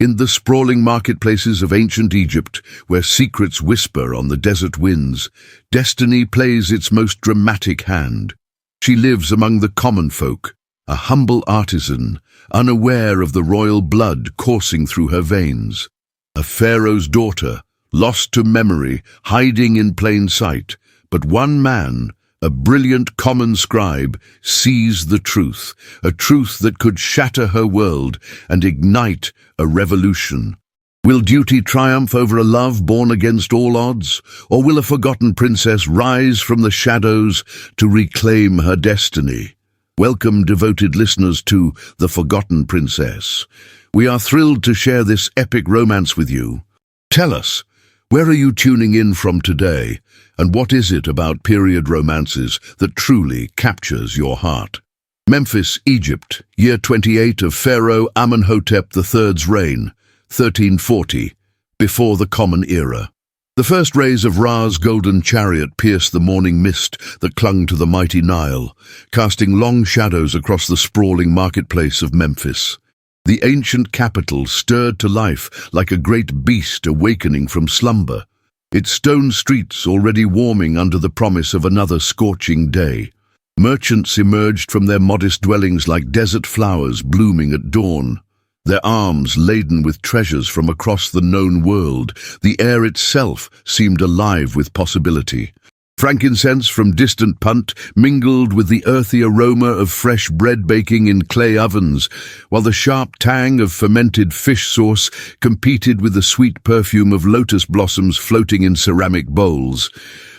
In the sprawling marketplaces of ancient Egypt, where secrets whisper on the desert winds, destiny plays its most dramatic hand. She lives among the common folk, a humble artisan, unaware of the royal blood coursing through her veins. A pharaoh's daughter, lost to memory, hiding in plain sight. But one man, a brilliant common scribe, sees the truth, a truth that could shatter her world and ignite a revolution. Will duty triumph over a love born against all odds, or will a forgotten princess rise from the shadows to reclaim her destiny? Welcome, devoted listeners, to The Forgotten Princess. We are thrilled to share this epic romance with you. Tell us, where are you tuning in from today, and what is it about period romances that truly captures your heart? Memphis, Egypt, year 28 of Pharaoh Amenhotep III's reign, 1340, before the Common Era. The first rays of Ra's golden chariot pierced the morning mist that clung to the mighty Nile, casting long shadows across the sprawling marketplace of Memphis. The ancient capital stirred to life like a great beast awakening from slumber, its stone streets already warming under the promise of another scorching day. Merchants emerged from their modest dwellings like desert flowers blooming at dawn, their arms laden with treasures from across the known world. The air itself seemed alive with possibility. Frankincense from distant Punt mingled with the earthy aroma of fresh bread baking in clay ovens, while the sharp tang of fermented fish sauce competed with the sweet perfume of lotus blossoms floating in ceramic bowls.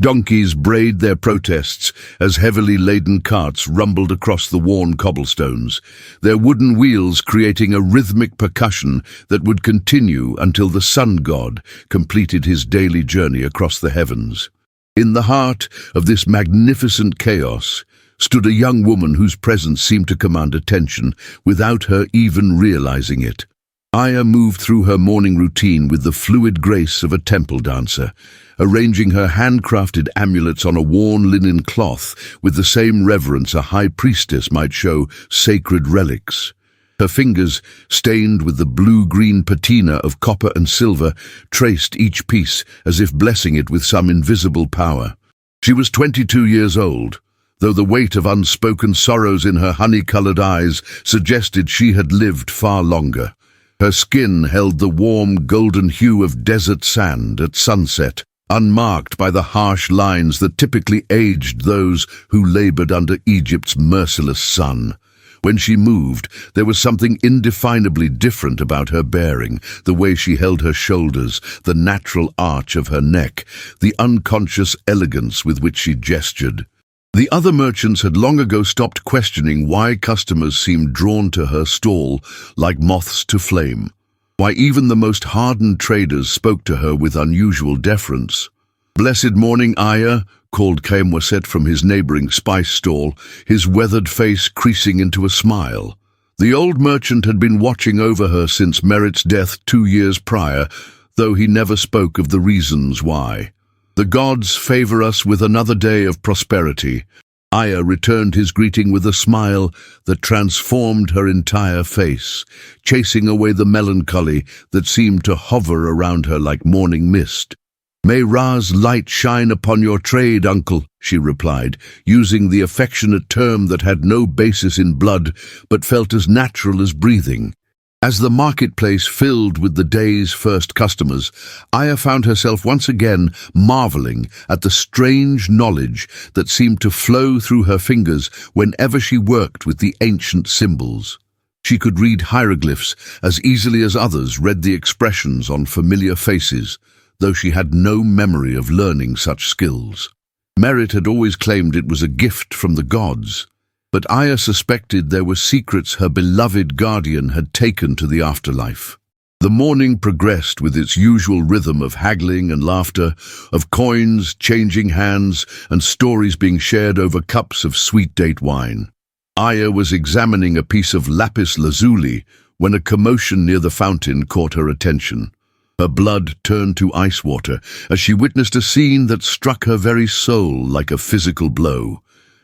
Donkeys brayed their protests as heavily laden carts rumbled across the worn cobblestones, their wooden wheels creating a rhythmic percussion that would continue until the sun god completed his daily journey across the heavens. In the heart of this magnificent chaos stood a young woman whose presence seemed to command attention without her even realizing it. Aya moved through her morning routine with the fluid grace of a temple dancer, arranging her handcrafted amulets on a worn linen cloth with the same reverence a high priestess might show sacred relics. Her fingers, stained with the blue-green patina of copper and silver, traced each piece as if blessing it with some invisible power. She was 22 years old, though the weight of unspoken sorrows in her honey-colored eyes suggested she had lived far longer. Her skin held the warm, golden hue of desert sand at sunset, unmarked by the harsh lines that typically aged those who labored under Egypt's merciless sun. When she moved, there was something indefinably different about her bearing, the way she held her shoulders, the natural arch of her neck, the unconscious elegance with which she gestured. The other merchants had long ago stopped questioning why customers seemed drawn to her stall like moths to flame, why even the most hardened traders spoke to her with unusual deference. "Blessed morning, Aya," called Kamwaset from his neighboring spice stall, his weathered face creasing into a smile. The old merchant had been watching over her since Merit's death 2 years prior, though he never spoke of the reasons why. "The gods favor us with another day of prosperity." Aya returned his greeting with a smile that transformed her entire face, chasing away the melancholy that seemed to hover around her like morning mist. "May Ra's light shine upon your trade, uncle," she replied, using the affectionate term that had no basis in blood but felt as natural as breathing. As the marketplace filled with the day's first customers, Aya found herself once again marveling at the strange knowledge that seemed to flow through her fingers whenever she worked with the ancient symbols. She could read hieroglyphs as easily as others read the expressions on familiar faces, though she had no memory of learning such skills. Merit had always claimed it was a gift from the gods, but Aya suspected there were secrets her beloved guardian had taken to the afterlife. The morning progressed with its usual rhythm of haggling and laughter, of coins changing hands and stories being shared over cups of sweet date wine. Aya was examining a piece of lapis lazuli when a commotion near the fountain caught her attention. Her blood turned to ice water as she witnessed a scene that struck her very soul like a physical blow.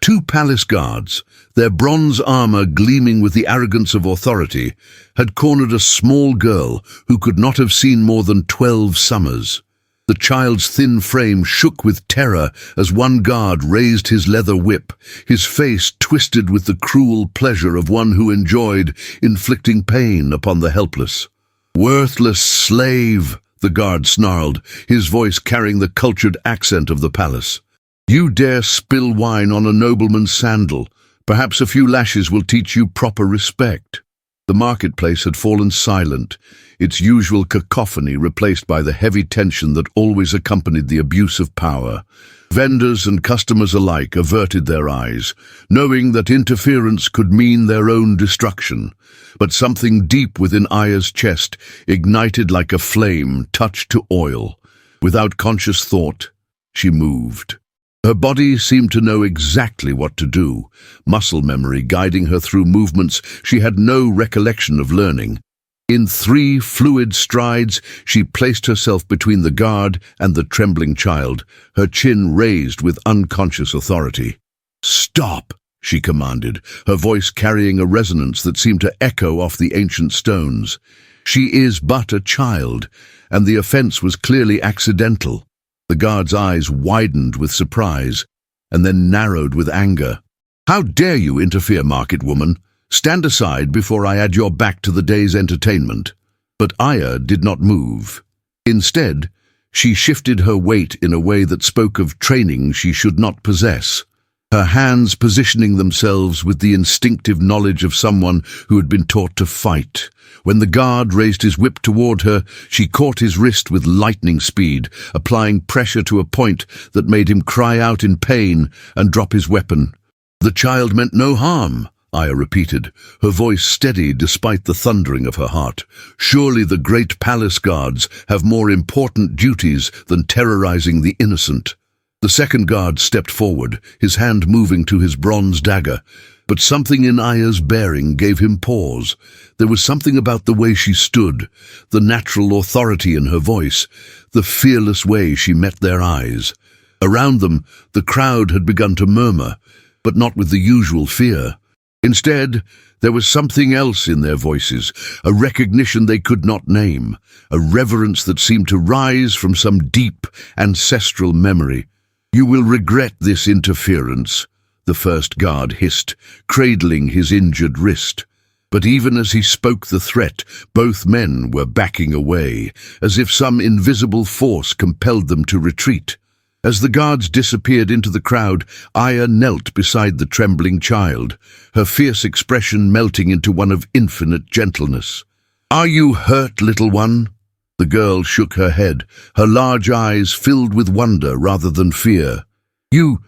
Two palace guards, their bronze armor gleaming with the arrogance of authority, had cornered a small girl who could not have seen more than 12 summers. The child's thin frame shook with terror as one guard raised his leather whip, his face twisted with the cruel pleasure of one who enjoyed inflicting pain upon the helpless. "Worthless slave," the guard snarled, his voice carrying the cultured accent of the palace. "You dare spill wine on a nobleman's sandal. Perhaps a few lashes will teach you proper respect." The marketplace had fallen silent, its usual cacophony replaced by the heavy tension that always accompanied the abuse of power. Vendors and customers alike averted their eyes, knowing that interference could mean their own destruction. But something deep within Aya's chest ignited like a flame touched to oil. Without conscious thought, she moved. Her body seemed to know exactly what to do, muscle memory guiding her through movements she had no recollection of learning. In 3 fluid strides, she placed herself between the guard and the trembling child, her chin raised with unconscious authority. "Stop!" she commanded, her voice carrying a resonance that seemed to echo off the ancient stones. "She is but a child, and the offense was clearly accidental." The guard's eyes widened with surprise, and then narrowed with anger. "How dare you interfere, market woman? Stand aside before I add your back to the day's entertainment." But Aya did not move. Instead, she shifted her weight in a way that spoke of training she should not possess, her hands positioning themselves with the instinctive knowledge of someone who had been taught to fight. When the guard raised his whip toward her, she caught his wrist with lightning speed, applying pressure to a point that made him cry out in pain and drop his weapon. "The child meant no harm," Aya repeated, her voice steady despite the thundering of her heart. "Surely the great palace guards have more important duties than terrorizing the innocent." The second guard stepped forward, his hand moving to his bronze dagger, but something in Aya's bearing gave him pause. There was something about the way she stood, the natural authority in her voice, the fearless way she met their eyes. Around them, the crowd had begun to murmur, but not with the usual fear. Instead, there was something else in their voices, a recognition they could not name, a reverence that seemed to rise from some deep, ancestral memory. "You will regret this interference," the first guard hissed, cradling his injured wrist. But even as he spoke the threat, both men were backing away, as if some invisible force compelled them to retreat. As the guards disappeared into the crowd, Aya knelt beside the trembling child, her fierce expression melting into one of infinite gentleness. "Are you hurt, little one?" The girl shook her head, her large eyes filled with wonder rather than fear. You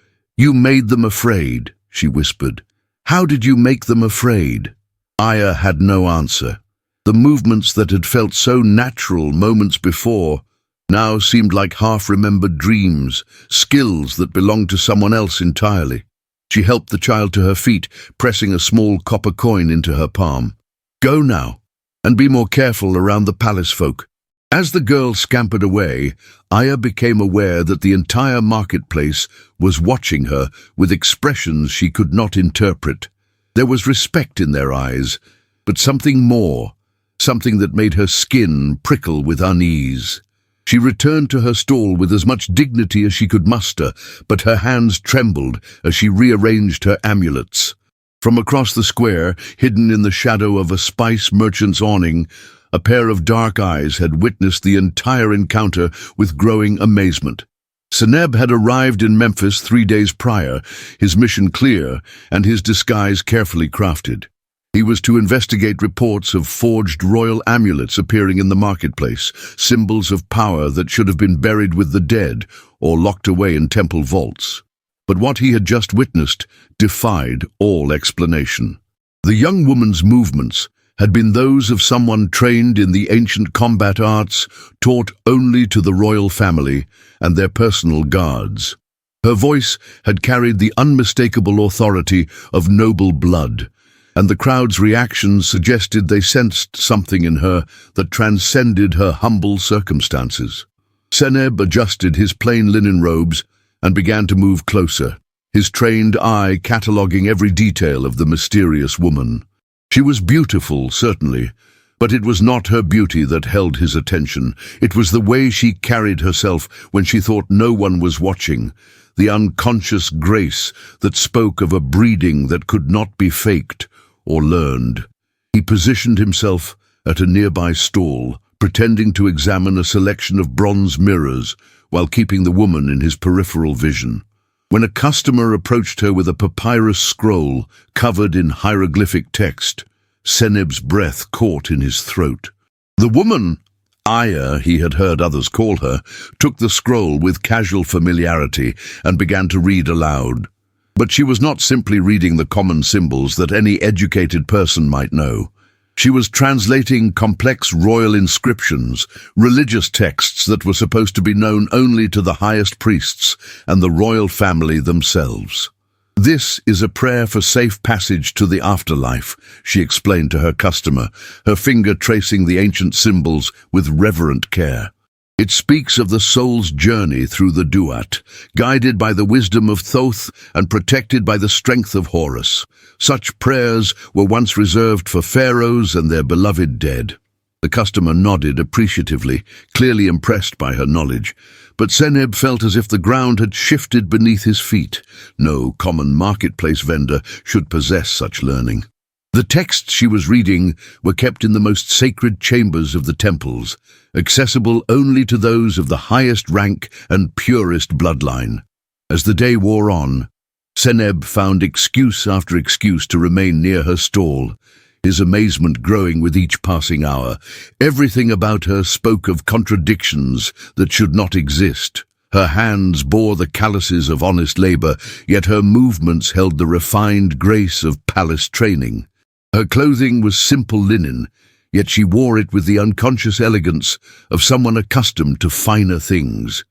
made them afraid," she whispered. "How did you make them afraid?" Aya had no answer. The movements that had felt so natural moments before now seemed like half-remembered dreams, skills that belonged to someone else entirely. She helped the child to her feet, pressing a small copper coin into her palm. "Go now, and be more careful around the palace folk." As the girl scampered away, Aya became aware that the entire marketplace was watching her with expressions she could not interpret. There was respect in their eyes, but something more, something that made her skin prickle with unease. She returned to her stall with as much dignity as she could muster, but her hands trembled as she rearranged her amulets. From across the square, hidden in the shadow of a spice merchant's awning, a pair of dark eyes had witnessed the entire encounter with growing amazement. Seneb had arrived in Memphis 3 days prior, his mission clear and his disguise carefully crafted. He was to investigate reports of forged royal amulets appearing in the marketplace, symbols of power that should have been buried with the dead or locked away in temple vaults. But what he had just witnessed defied all explanation. The young woman's movements had been those of someone trained in the ancient combat arts, taught only to the royal family and their personal guards. Her voice had carried the unmistakable authority of noble blood, and the crowd's reactions suggested they sensed something in her that transcended her humble circumstances. Seneb adjusted his plain linen robes and began to move closer. his trained eye cataloguing every detail of the mysterious woman. She was beautiful, certainly, but it was not her beauty that held his attention. It was the way she carried herself when she thought no one was watching, the unconscious grace that spoke of a breeding that could not be faked or learned. He positioned himself at a nearby stall, pretending to examine a selection of bronze mirrors while keeping the woman in his peripheral vision. When a customer approached her with a papyrus scroll covered in hieroglyphic text, Seneb's breath caught in his throat. The woman, Aya he had heard others call her, took the scroll with casual familiarity and began to read aloud. But she was not simply reading the common symbols that any educated person might know. She was translating complex royal inscriptions, religious texts that were supposed to be known only to the highest priests and the royal family themselves. "This is a prayer for safe passage to the afterlife," she explained to her customer, her finger tracing the ancient symbols with reverent care. "It speaks of the soul's journey through the Duat, guided by the wisdom of Thoth and protected by the strength of Horus. Such prayers were once reserved for pharaohs and their beloved dead." The customer nodded appreciatively, clearly impressed by her knowledge, but Seneb felt as if the ground had shifted beneath his feet. No common marketplace vendor should possess such learning. The texts she was reading were kept in the most sacred chambers of the temples, accessible only to those of the highest rank and purest bloodline. As the day wore on, Seneb found excuse after excuse to remain near her stall, his amazement growing with each passing hour. Everything about her spoke of contradictions that should not exist. Her hands bore the calluses of honest labor, yet her movements held the refined grace of palace training. Her clothing was simple linen, yet she wore it with the unconscious elegance of someone accustomed to finer things.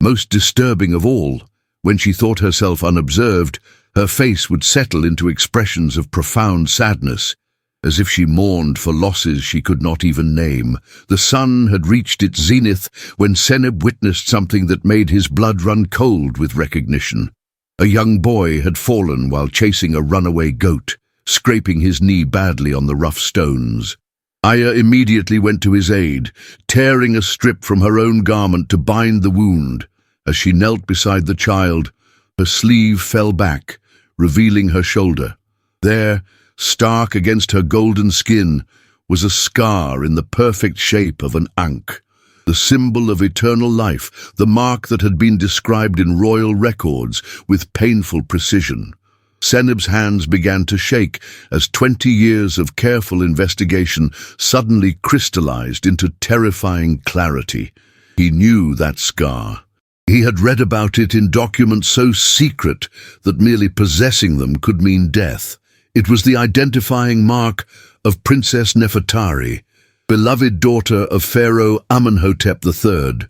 Most disturbing of all, when she thought herself unobserved, her face would settle into expressions of profound sadness, as if she mourned for losses she could not even name. The sun had reached its zenith when Seneb witnessed something that made his blood run cold with recognition. A young boy had fallen while chasing a runaway goat, scraping his knee badly on the rough stones. Aya immediately went to his aid, tearing a strip from her own garment to bind the wound. As she knelt beside the child, her sleeve fell back, revealing her shoulder. There, stark against her golden skin, was a scar in the perfect shape of an ankh, the symbol of eternal life, the mark that had been described in royal records with painful precision. Seneb's hands began to shake as 20 years of careful investigation suddenly crystallized into terrifying clarity. He knew that scar. He had read about it in documents so secret that merely possessing them could mean death. It was the identifying mark of Princess Nefertari, beloved daughter of Pharaoh Amenhotep III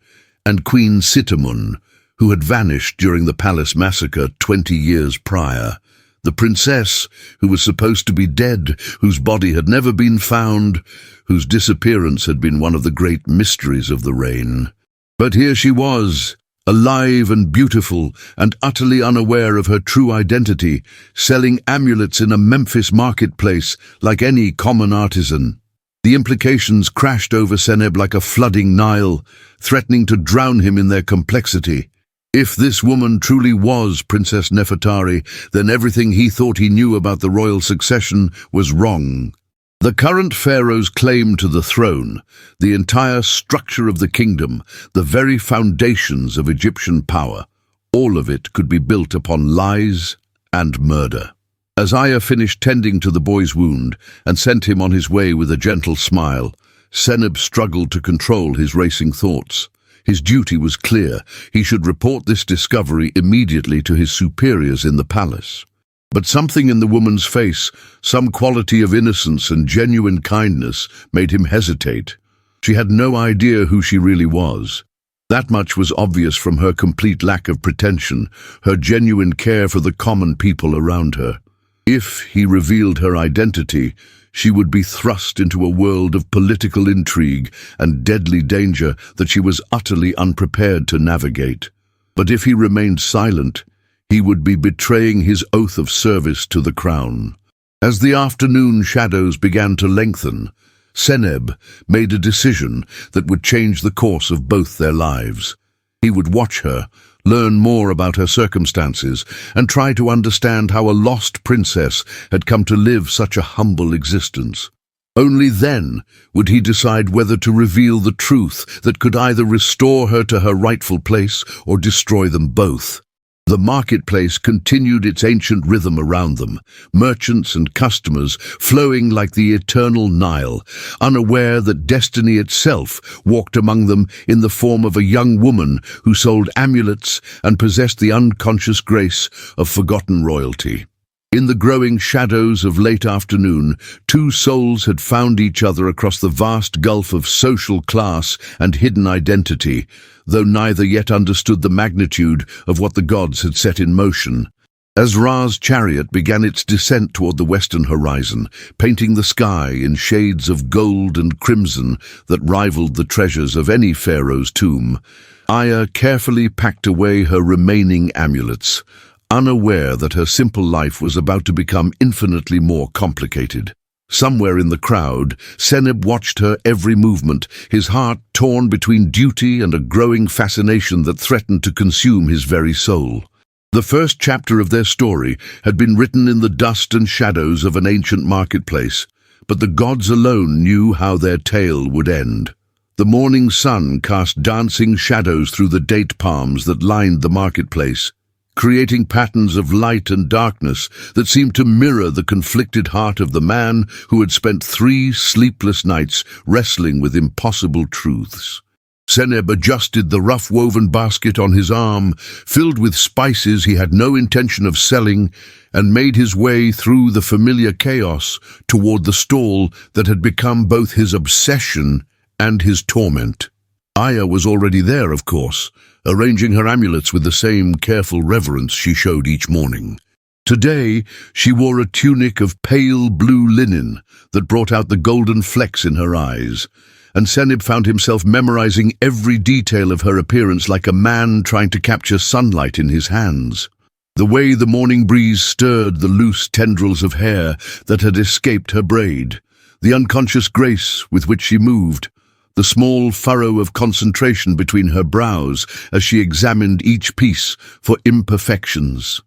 and Queen Sitamun, who had vanished during the palace massacre 20 years prior. The princess, who was supposed to be dead, whose body had never been found, whose disappearance had been one of the great mysteries of the reign. But here she was, alive and beautiful, and utterly unaware of her true identity, selling amulets in a Memphis marketplace like any common artisan. The implications crashed over Seneb like a flooding Nile, threatening to drown him in their complexity. If this woman truly was Princess Nefertari, then everything he thought he knew about the royal succession was wrong. The current pharaoh's claim to the throne, the entire structure of the kingdom, the very foundations of Egyptian power, all of it could be built upon lies and murder. As Aya finished tending to the boy's wound and sent him on his way with a gentle smile, Seneb struggled to control his racing thoughts. His duty was clear. He should report this discovery immediately to his superiors in the palace. But something in the woman's face, some quality of innocence and genuine kindness, made him hesitate. She had no idea who she really was. That much was obvious from her complete lack of pretension, her genuine care for the common people around her. If he revealed her identity, she would be thrust into a world of political intrigue and deadly danger that she was utterly unprepared to navigate. But if he remained silent, He would be betraying his oath of service to the crown. As the afternoon shadows began to lengthen, Seneb made a decision that would change the course of both their lives. He would watch her, learn more about her circumstances, and try to understand how a lost princess had come to live such a humble existence. Only then would he decide whether to reveal the truth that could either restore her to her rightful place or destroy them both. The marketplace continued its ancient rhythm around them, merchants and customers flowing like the eternal Nile, unaware that destiny itself walked among them in the form of a young woman who sold amulets and possessed the unconscious grace of forgotten royalty. In the growing shadows of late afternoon, two souls had found each other across the vast gulf of social class and hidden identity, though neither yet understood the magnitude of what the gods had set in motion. As Ra's chariot began its descent toward the western horizon, painting the sky in shades of gold and crimson that rivaled the treasures of any pharaoh's tomb, Aya carefully packed away her remaining amulets, unaware that her simple life was about to become infinitely more complicated. Somewhere in the crowd, Seneb watched her every movement, his heart torn between duty and a growing fascination that threatened to consume his very soul. The first chapter of their story had been written in the dust and shadows of an ancient marketplace, but the gods alone knew how their tale would end. The morning sun cast dancing shadows through the date palms that lined the marketplace, creating patterns of light and darkness that seemed to mirror the conflicted heart of the man who had spent 3 sleepless nights wrestling with impossible truths. Seneb adjusted the rough-woven basket on his arm, filled with spices he had no intention of selling, and made his way through the familiar chaos toward the stall that had become both his obsession and his torment. Aya was already there, of course, arranging her amulets with the same careful reverence she showed each morning. Today, she wore a tunic of pale blue linen that brought out the golden flecks in her eyes, and Seneb found himself memorizing every detail of her appearance like a man trying to capture sunlight in his hands. The way the morning breeze stirred the loose tendrils of hair that had escaped her braid, the unconscious grace with which she moved, the small furrow of concentration between her brows as she examined each piece for imperfections.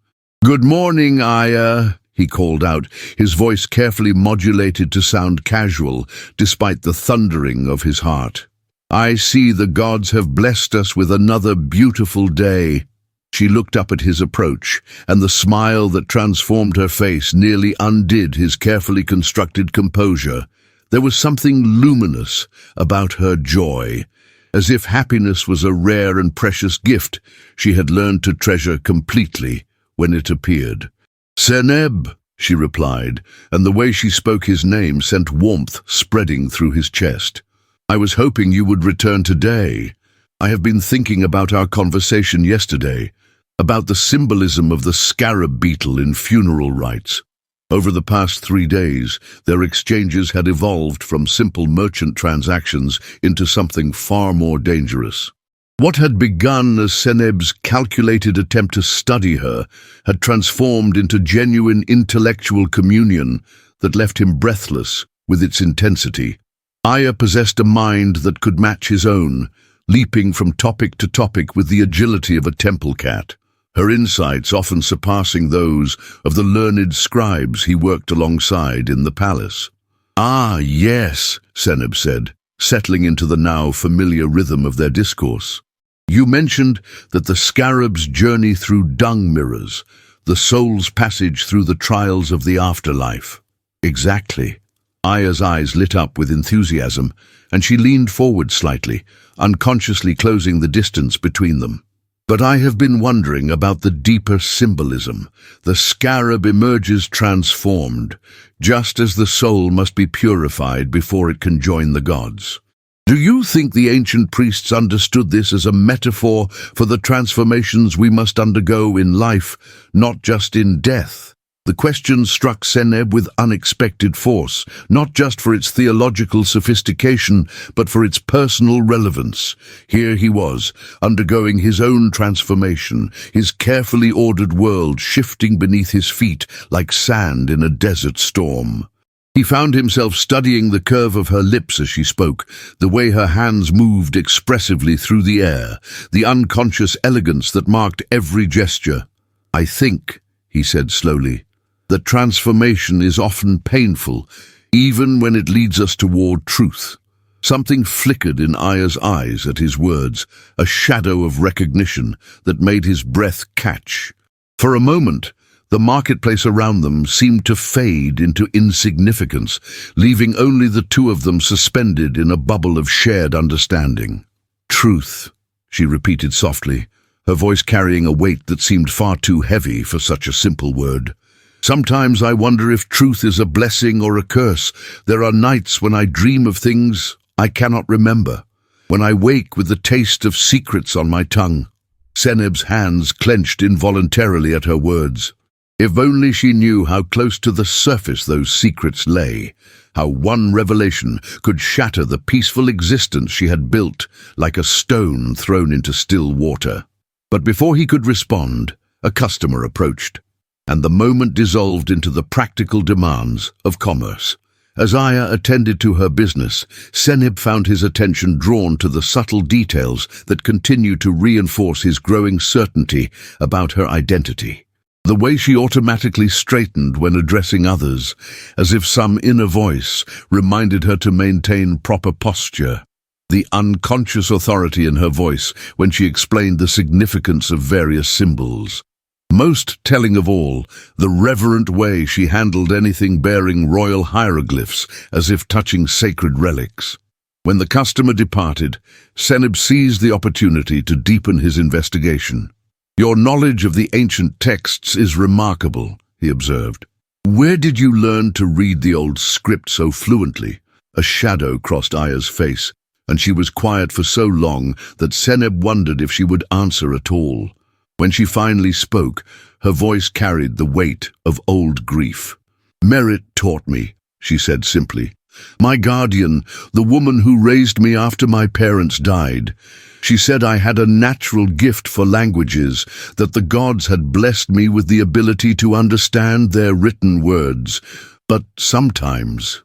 "Good morning, Aya," he called out, his voice carefully modulated to sound casual, despite the thundering of his heart. "I see the gods have blessed us with another beautiful day." She looked up at his approach, and the smile that transformed her face nearly undid his carefully constructed composure. There was something luminous about her joy, as if happiness was a rare and precious gift she had learned to treasure completely when it appeared. "Seneb," she replied, and the way she spoke his name sent warmth spreading through his chest. "I was hoping you would return today. I have been thinking about our conversation yesterday, about the symbolism of the scarab beetle in funeral rites. Over the past 3 days, their exchanges had evolved from simple merchant transactions into something far more dangerous. What had begun as Seneb's calculated attempt to study her had transformed into genuine intellectual communion that left him breathless with its intensity. Aya possessed a mind that could match his own, leaping from topic to topic with the agility of a temple cat, her insights often surpassing those of the learned scribes he worked alongside in the palace. "Ah, yes," Seneb said, settling into the now familiar rhythm of their discourse. "You mentioned that the scarab's journey through dung mirrors, the soul's passage through the trials of the afterlife." "Exactly." Aya's eyes lit up with enthusiasm, and she leaned forward slightly, unconsciously closing the distance between them. "But I have been wondering about the deeper symbolism. The scarab emerges transformed, just as the soul must be purified before it can join the gods. Do you think the ancient priests understood this as a metaphor for the transformations we must undergo in life, not just in death?" The question struck Seneb with unexpected force, not just for its theological sophistication, but for its personal relevance. Here he was, undergoing his own transformation, his carefully ordered world shifting beneath his feet like sand in a desert storm. He found himself studying the curve of her lips as she spoke, the way her hands moved expressively through the air, the unconscious elegance that marked every gesture. "I think," he said slowly, "that transformation is often painful, even when it leads us toward truth." Something flickered in Aya's eyes at his words, a shadow of recognition that made his breath catch. For a moment, the marketplace around them seemed to fade into insignificance, leaving only the two of them suspended in a bubble of shared understanding. "Truth," she repeated softly, her voice carrying a weight that seemed far too heavy for such a simple word. "Sometimes I wonder if truth is a blessing or a curse. There are nights when I dream of things I cannot remember, when I wake with the taste of secrets on my tongue." Seneb's hands clenched involuntarily at her words. If only she knew how close to the surface those secrets lay, how one revelation could shatter the peaceful existence she had built like a stone thrown into still water. But before he could respond, a customer approached, and the moment dissolved into the practical demands of commerce. As Aya attended to her business, Seneb found his attention drawn to the subtle details that continued to reinforce his growing certainty about her identity. The way she automatically straightened when addressing others, as if some inner voice reminded her to maintain proper posture. The unconscious authority in her voice when she explained the significance of various symbols. Most telling of all, the reverent way she handled anything bearing royal hieroglyphs as if touching sacred relics. When the customer departed, Seneb seized the opportunity to deepen his investigation. "Your knowledge of the ancient texts is remarkable," he observed. "Where did you learn to read the old script so fluently?" A shadow crossed Aya's face, and she was quiet for so long that Seneb wondered if she would answer at all. When she finally spoke, her voice carried the weight of old grief. "Merit taught me," she said simply. "My guardian, the woman who raised me after my parents died. She said I had a natural gift for languages, that the gods had blessed me with the ability to understand their written words. But sometimes—"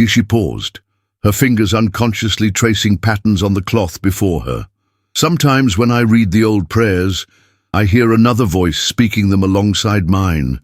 She paused, her fingers unconsciously tracing patterns on the cloth before her. "Sometimes when I read the old prayers, I hear another voice speaking them alongside mine,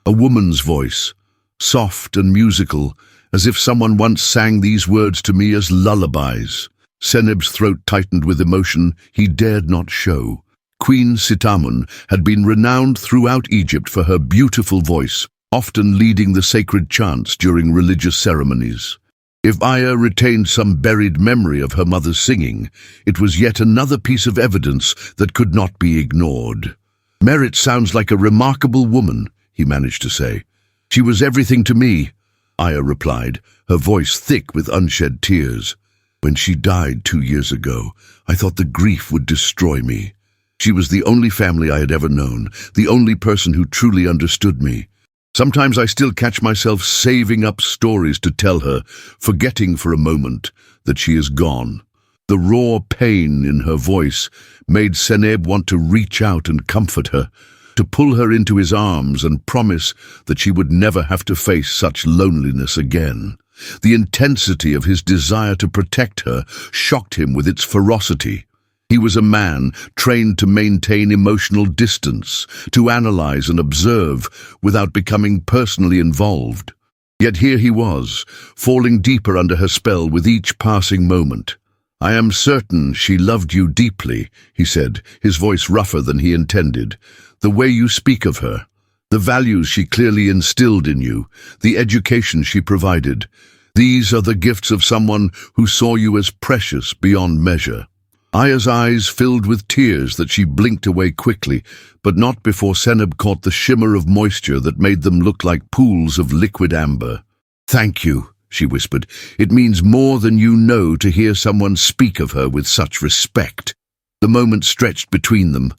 a woman's voice, soft and musical, as if someone once sang these words to me as lullabies." Seneb's throat tightened with emotion he dared not show. Queen Sitamun had been renowned throughout Egypt for her beautiful voice, often leading the sacred chants during religious ceremonies. If Aya retained some buried memory of her mother's singing, it was yet another piece of evidence that could not be ignored. "Merit sounds like a remarkable woman," he managed to say. "She was everything to me," Aya replied, her voice thick with unshed tears. "When she died 2 years ago, I thought the grief would destroy me. She was the only family I had ever known, the only person who truly understood me. Sometimes I still catch myself saving up stories to tell her, forgetting for a moment that she is gone." The raw pain in her voice made Seneb want to reach out and comfort her, to pull her into his arms and promise that she would never have to face such loneliness again. The intensity of his desire to protect her shocked him with its ferocity. He was a man trained to maintain emotional distance, to analyze and observe without becoming personally involved. Yet here he was, falling deeper under her spell with each passing moment. "I am certain she loved you deeply," he said, his voice rougher than he intended. "The way you speak of her, the values she clearly instilled in you, the education she provided, these are the gifts of someone who saw you as precious beyond measure." Aya's eyes filled with tears that she blinked away quickly, but not before Seneb caught the shimmer of moisture that made them look like pools of liquid amber. "Thank you," she whispered. "It means more than you know to hear someone speak of her with such respect." The moment stretched between them,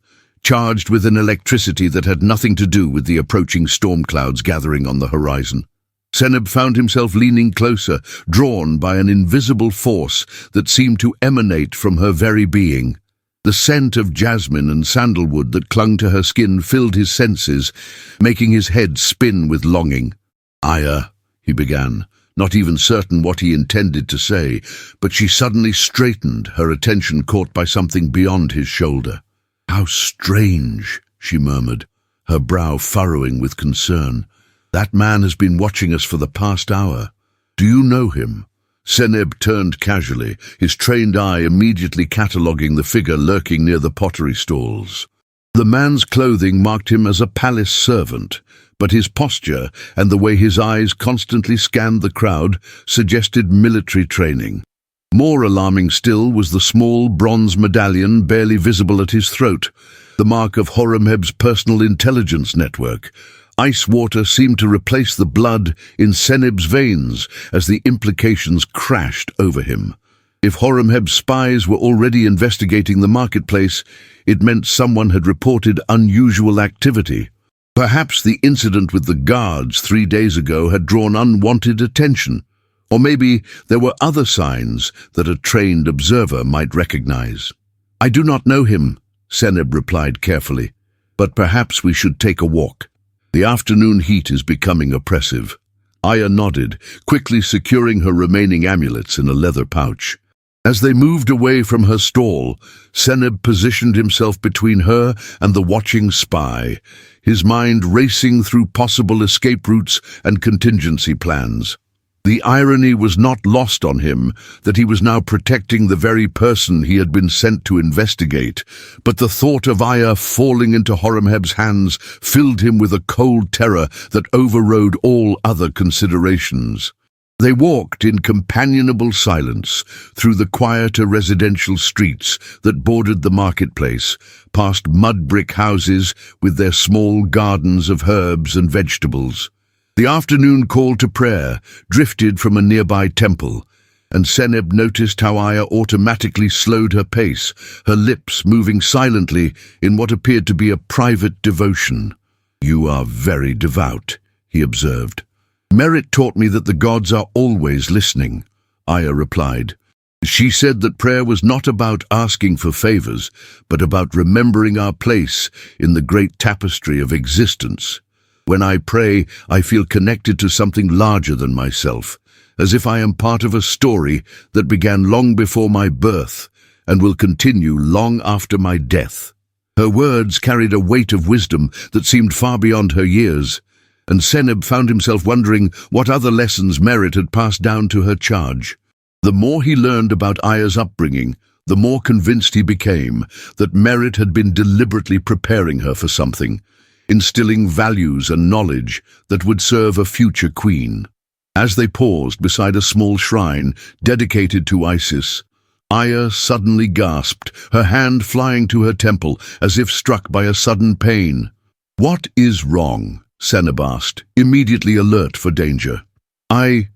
charged with an electricity that had nothing to do with the approaching storm clouds gathering on the horizon. Seneb found himself leaning closer, drawn by an invisible force that seemed to emanate from her very being. The scent of jasmine and sandalwood that clung to her skin filled his senses, making his head spin with longing. "Aya," he began, not even certain what he intended to say, but she suddenly straightened, her attention caught by something beyond his shoulder. "How strange," she murmured, her brow furrowing with concern. "That man has been watching us for the past hour. Do you know him?" Seneb turned casually, his trained eye immediately cataloguing the figure lurking near the pottery stalls. The man's clothing marked him as a palace servant, but his posture and the way his eyes constantly scanned the crowd suggested military training. More alarming still was the small bronze medallion barely visible at his throat, the mark of Horemheb's personal intelligence network. Ice water seemed to replace the blood in Seneb's veins as the implications crashed over him. If Horemheb's spies were already investigating the marketplace, it meant someone had reported unusual activity. Perhaps the incident with the guards 3 days ago had drawn unwanted attention, or maybe there were other signs that a trained observer might recognize. "I do not know him," Seneb replied carefully, "but perhaps we should take a walk. The afternoon heat is becoming oppressive." Aya nodded, quickly securing her remaining amulets in a leather pouch. As they moved away from her stall, Seneb positioned himself between her and the watching spy, his mind racing through possible escape routes and contingency plans. The irony was not lost on him that he was now protecting the very person he had been sent to investigate, but the thought of Aya falling into Horemheb's hands filled him with a cold terror that overrode all other considerations. They walked in companionable silence through the quieter residential streets that bordered the marketplace, past mud brick houses with their small gardens of herbs and vegetables. The afternoon call to prayer drifted from a nearby temple, and Seneb noticed how Aya automatically slowed her pace, her lips moving silently in what appeared to be a private devotion. "You are very devout," he observed. "Merit taught me that the gods are always listening," Aya replied. She said that prayer was not about asking for favors, but about remembering our place in the great tapestry of existence. "When I pray, I feel connected to something larger than myself, as if I am part of a story that began long before my birth and will continue long after my death." Her words carried a weight of wisdom that seemed far beyond her years, and Seneb found himself wondering what other lessons Merit had passed down to her charge. The more he learned about Aya's upbringing, the more convinced he became that Merit had been deliberately preparing her for something, instilling values and knowledge that would serve a future queen. As they paused beside a small shrine dedicated to Isis, Aya suddenly gasped, her hand flying to her temple as if struck by a sudden pain. "What is wrong?" Seneb asked, immediately alert for danger. I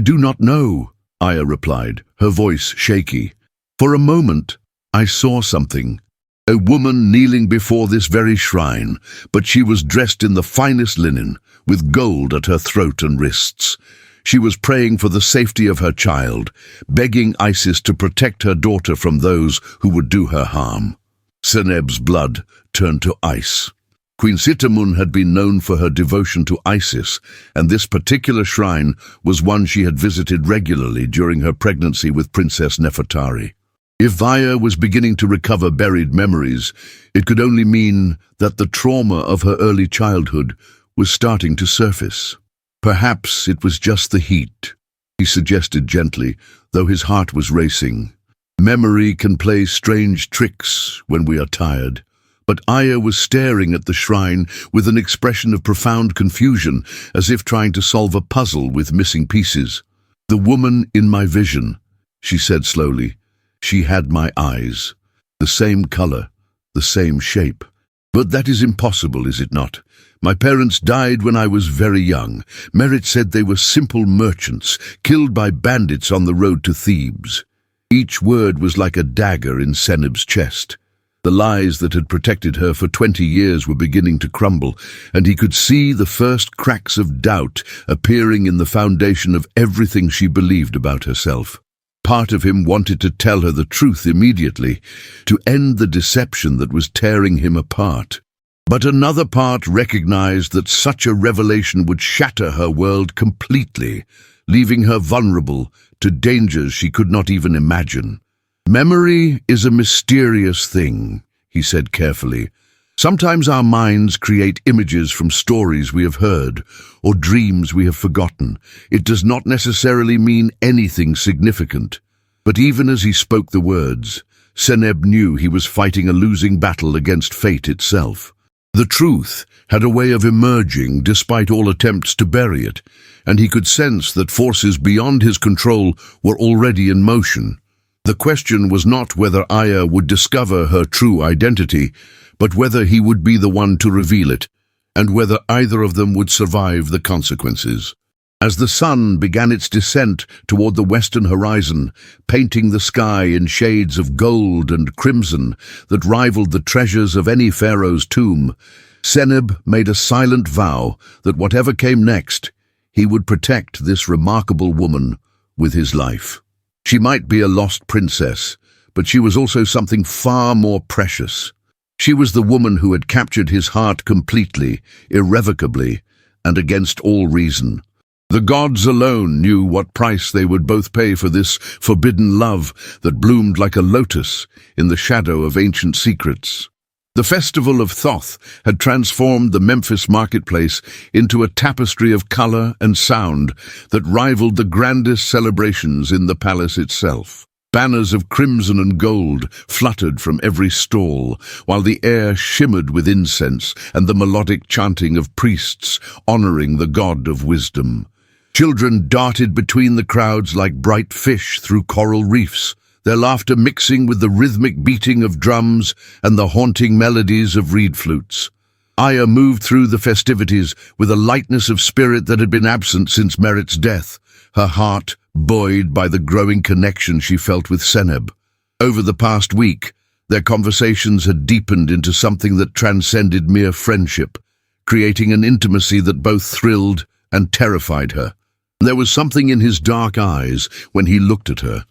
do not know," Aya replied, her voice shaky. "For a moment, I saw something. A woman kneeling before this very shrine, but she was dressed in the finest linen, with gold at her throat and wrists. She was praying for the safety of her child, begging Isis to protect her daughter from those who would do her harm." Seneb's blood turned to ice. Queen Sitamun had been known for her devotion to Isis, and this particular shrine was one she had visited regularly during her pregnancy with Princess Nefertari. If Aya was beginning to recover buried memories, it could only mean that the trauma of her early childhood was starting to surface. "Perhaps it was just the heat," he suggested gently, though his heart was racing. "Memory can play strange tricks when we are tired." But Aya was staring at the shrine with an expression of profound confusion, as if trying to solve a puzzle with missing pieces. "The woman in my vision," she said slowly. "She had my eyes. The same color, the same shape. But that is impossible, is it not? My parents died when I was very young. Merit said they were simple merchants, killed by bandits on the road to Thebes." Each word was like a dagger in Seneb's chest. The lies that had protected her for 20 years were beginning to crumble, and he could see the first cracks of doubt appearing in the foundation of everything she believed about herself. Part of him wanted to tell her the truth immediately, to end the deception that was tearing him apart. But another part recognized that such a revelation would shatter her world completely, leaving her vulnerable to dangers she could not even imagine. "Memory is a mysterious thing," he said carefully. "Sometimes our minds create images from stories we have heard or dreams we have forgotten. It does not necessarily mean anything significant." But even as he spoke the words, Seneb knew he was fighting a losing battle against fate itself. The truth had a way of emerging despite all attempts to bury it, and he could sense that forces beyond his control were already in motion. The question was not whether Aya would discover her true identity, but whether he would be the one to reveal it, and whether either of them would survive the consequences. As the sun began its descent toward the western horizon, painting the sky in shades of gold and crimson that rivaled the treasures of any pharaoh's tomb, Seneb made a silent vow that whatever came next, he would protect this remarkable woman with his life. She might be a lost princess, but she was also something far more precious. She was the woman who had captured his heart completely, irrevocably, and against all reason. The gods alone knew what price they would both pay for this forbidden love that bloomed like a lotus in the shadow of ancient secrets. The festival of Thoth had transformed the Memphis marketplace into a tapestry of color and sound that rivaled the grandest celebrations in the palace itself. Banners of crimson and gold fluttered from every stall, while the air shimmered with incense and the melodic chanting of priests honoring the god of wisdom. Children darted between the crowds like bright fish through coral reefs, their laughter mixing with the rhythmic beating of drums and the haunting melodies of reed flutes. Aya moved through the festivities with a lightness of spirit that had been absent since Merit's death, her heart buoyed by the growing connection she felt with Seneb. Over the past week, their conversations had deepened into something that transcended mere friendship, creating an intimacy that both thrilled and terrified her. There was something in his dark eyes when he looked at her,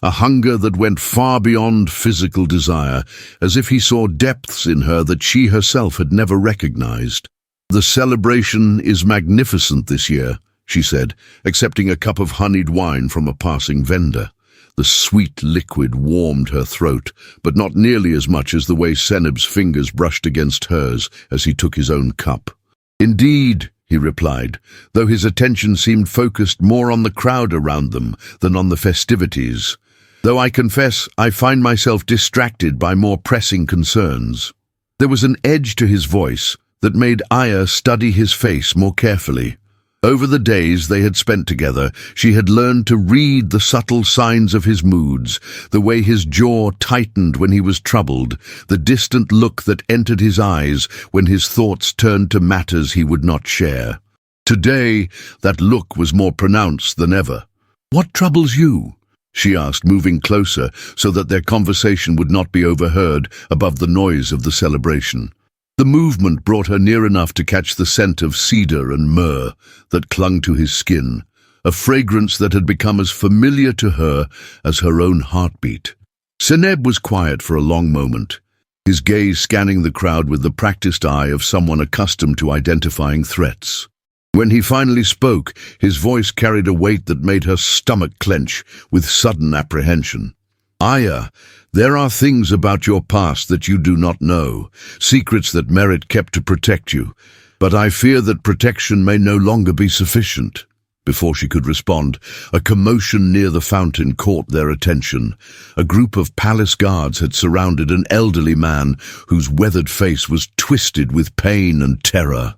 a hunger that went far beyond physical desire, as if he saw depths in her that she herself had never recognized. "The celebration is magnificent this year," she said, accepting a cup of honeyed wine from a passing vendor. The sweet liquid warmed her throat, but not nearly as much as the way Seneb's fingers brushed against hers as he took his own cup. "Indeed," he replied, though his attention seemed focused more on the crowd around them than on the festivities. "Though I confess I find myself distracted by more pressing concerns." There was an edge to his voice that made Aya study his face more carefully. Over the days they had spent together, she had learned to read the subtle signs of his moods, the way his jaw tightened when he was troubled, the distant look that entered his eyes when his thoughts turned to matters he would not share. Today, that look was more pronounced than ever. "What troubles you?" she asked, moving closer so that their conversation would not be overheard above the noise of the celebration. The movement brought her near enough to catch the scent of cedar and myrrh that clung to his skin, a fragrance that had become as familiar to her as her own heartbeat. Seneb was quiet for a long moment, his gaze scanning the crowd with the practiced eye of someone accustomed to identifying threats. When he finally spoke, his voice carried a weight that made her stomach clench with sudden apprehension. "Aya, there are things about your past that you do not know, secrets that Merit kept to protect you, but I fear that protection may no longer be sufficient." Before she could respond, a commotion near the fountain caught their attention. A group of palace guards had surrounded an elderly man whose weathered face was twisted with pain and terror.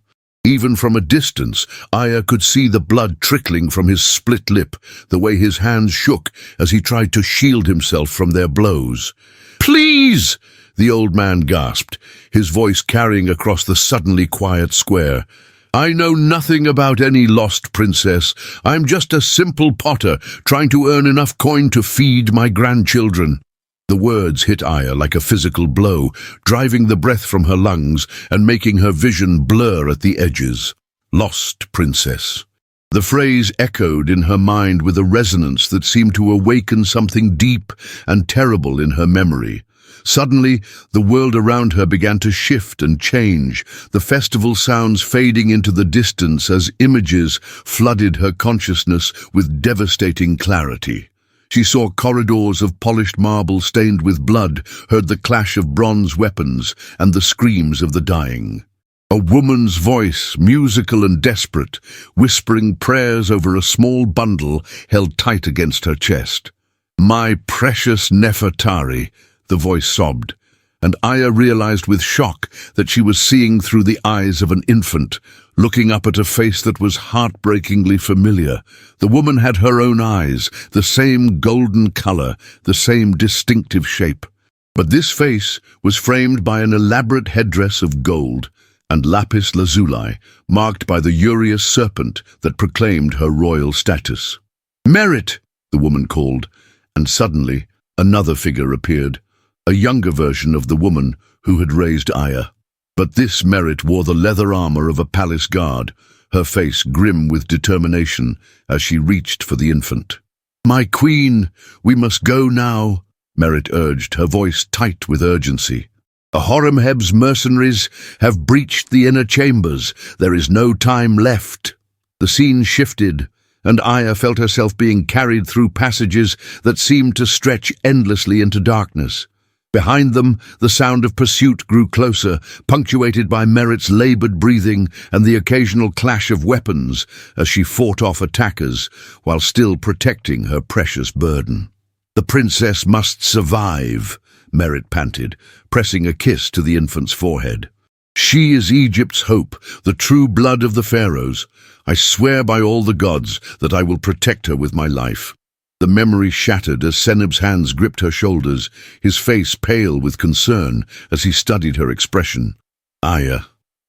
Even from a distance, Aya could see the blood trickling from his split lip, the way his hands shook as he tried to shield himself from their blows. "Please!" the old man gasped, his voice carrying across the suddenly quiet square. "I know nothing about any lost princess. I'm just a simple potter trying to earn enough coin to feed my grandchildren." The words hit Aya like a physical blow, driving the breath from her lungs and making her vision blur at the edges. Lost princess. The phrase echoed in her mind with a resonance that seemed to awaken something deep and terrible in her memory. Suddenly, the world around her began to shift and change, the festival sounds fading into the distance as images flooded her consciousness with devastating clarity. She saw corridors of polished marble stained with blood, heard the clash of bronze weapons and the screams of the dying. A woman's voice, musical and desperate, whispering prayers over a small bundle held tight against her chest. "My precious Nefertari," the voice sobbed, and Aya realized with shock that she was seeing through the eyes of an infant, looking up at a face that was heartbreakingly familiar. The woman had her own eyes, the same golden color, the same distinctive shape. But this face was framed by an elaborate headdress of gold and lapis lazuli, marked by the urious serpent that proclaimed her royal status. "Merit!" the woman called, and suddenly another figure appeared, a younger version of the woman who had raised Aya. But this Merit wore the leather armor of a palace guard, her face grim with determination as she reached for the infant. "My queen, we must go now," Merit urged, her voice tight with urgency. "Horemheb's mercenaries have breached the inner chambers. There is no time left." The scene shifted, and Aya felt herself being carried through passages that seemed to stretch endlessly into darkness. Behind them, the sound of pursuit grew closer, punctuated by Merit's labored breathing and the occasional clash of weapons as she fought off attackers while still protecting her precious burden. "The princess must survive," Merit panted, pressing a kiss to the infant's forehead. "She is Egypt's hope, the true blood of the pharaohs. I swear by all the gods that I will protect her with my life." The memory shattered as Seneb's hands gripped her shoulders, his face pale with concern as he studied her expression. "Aya,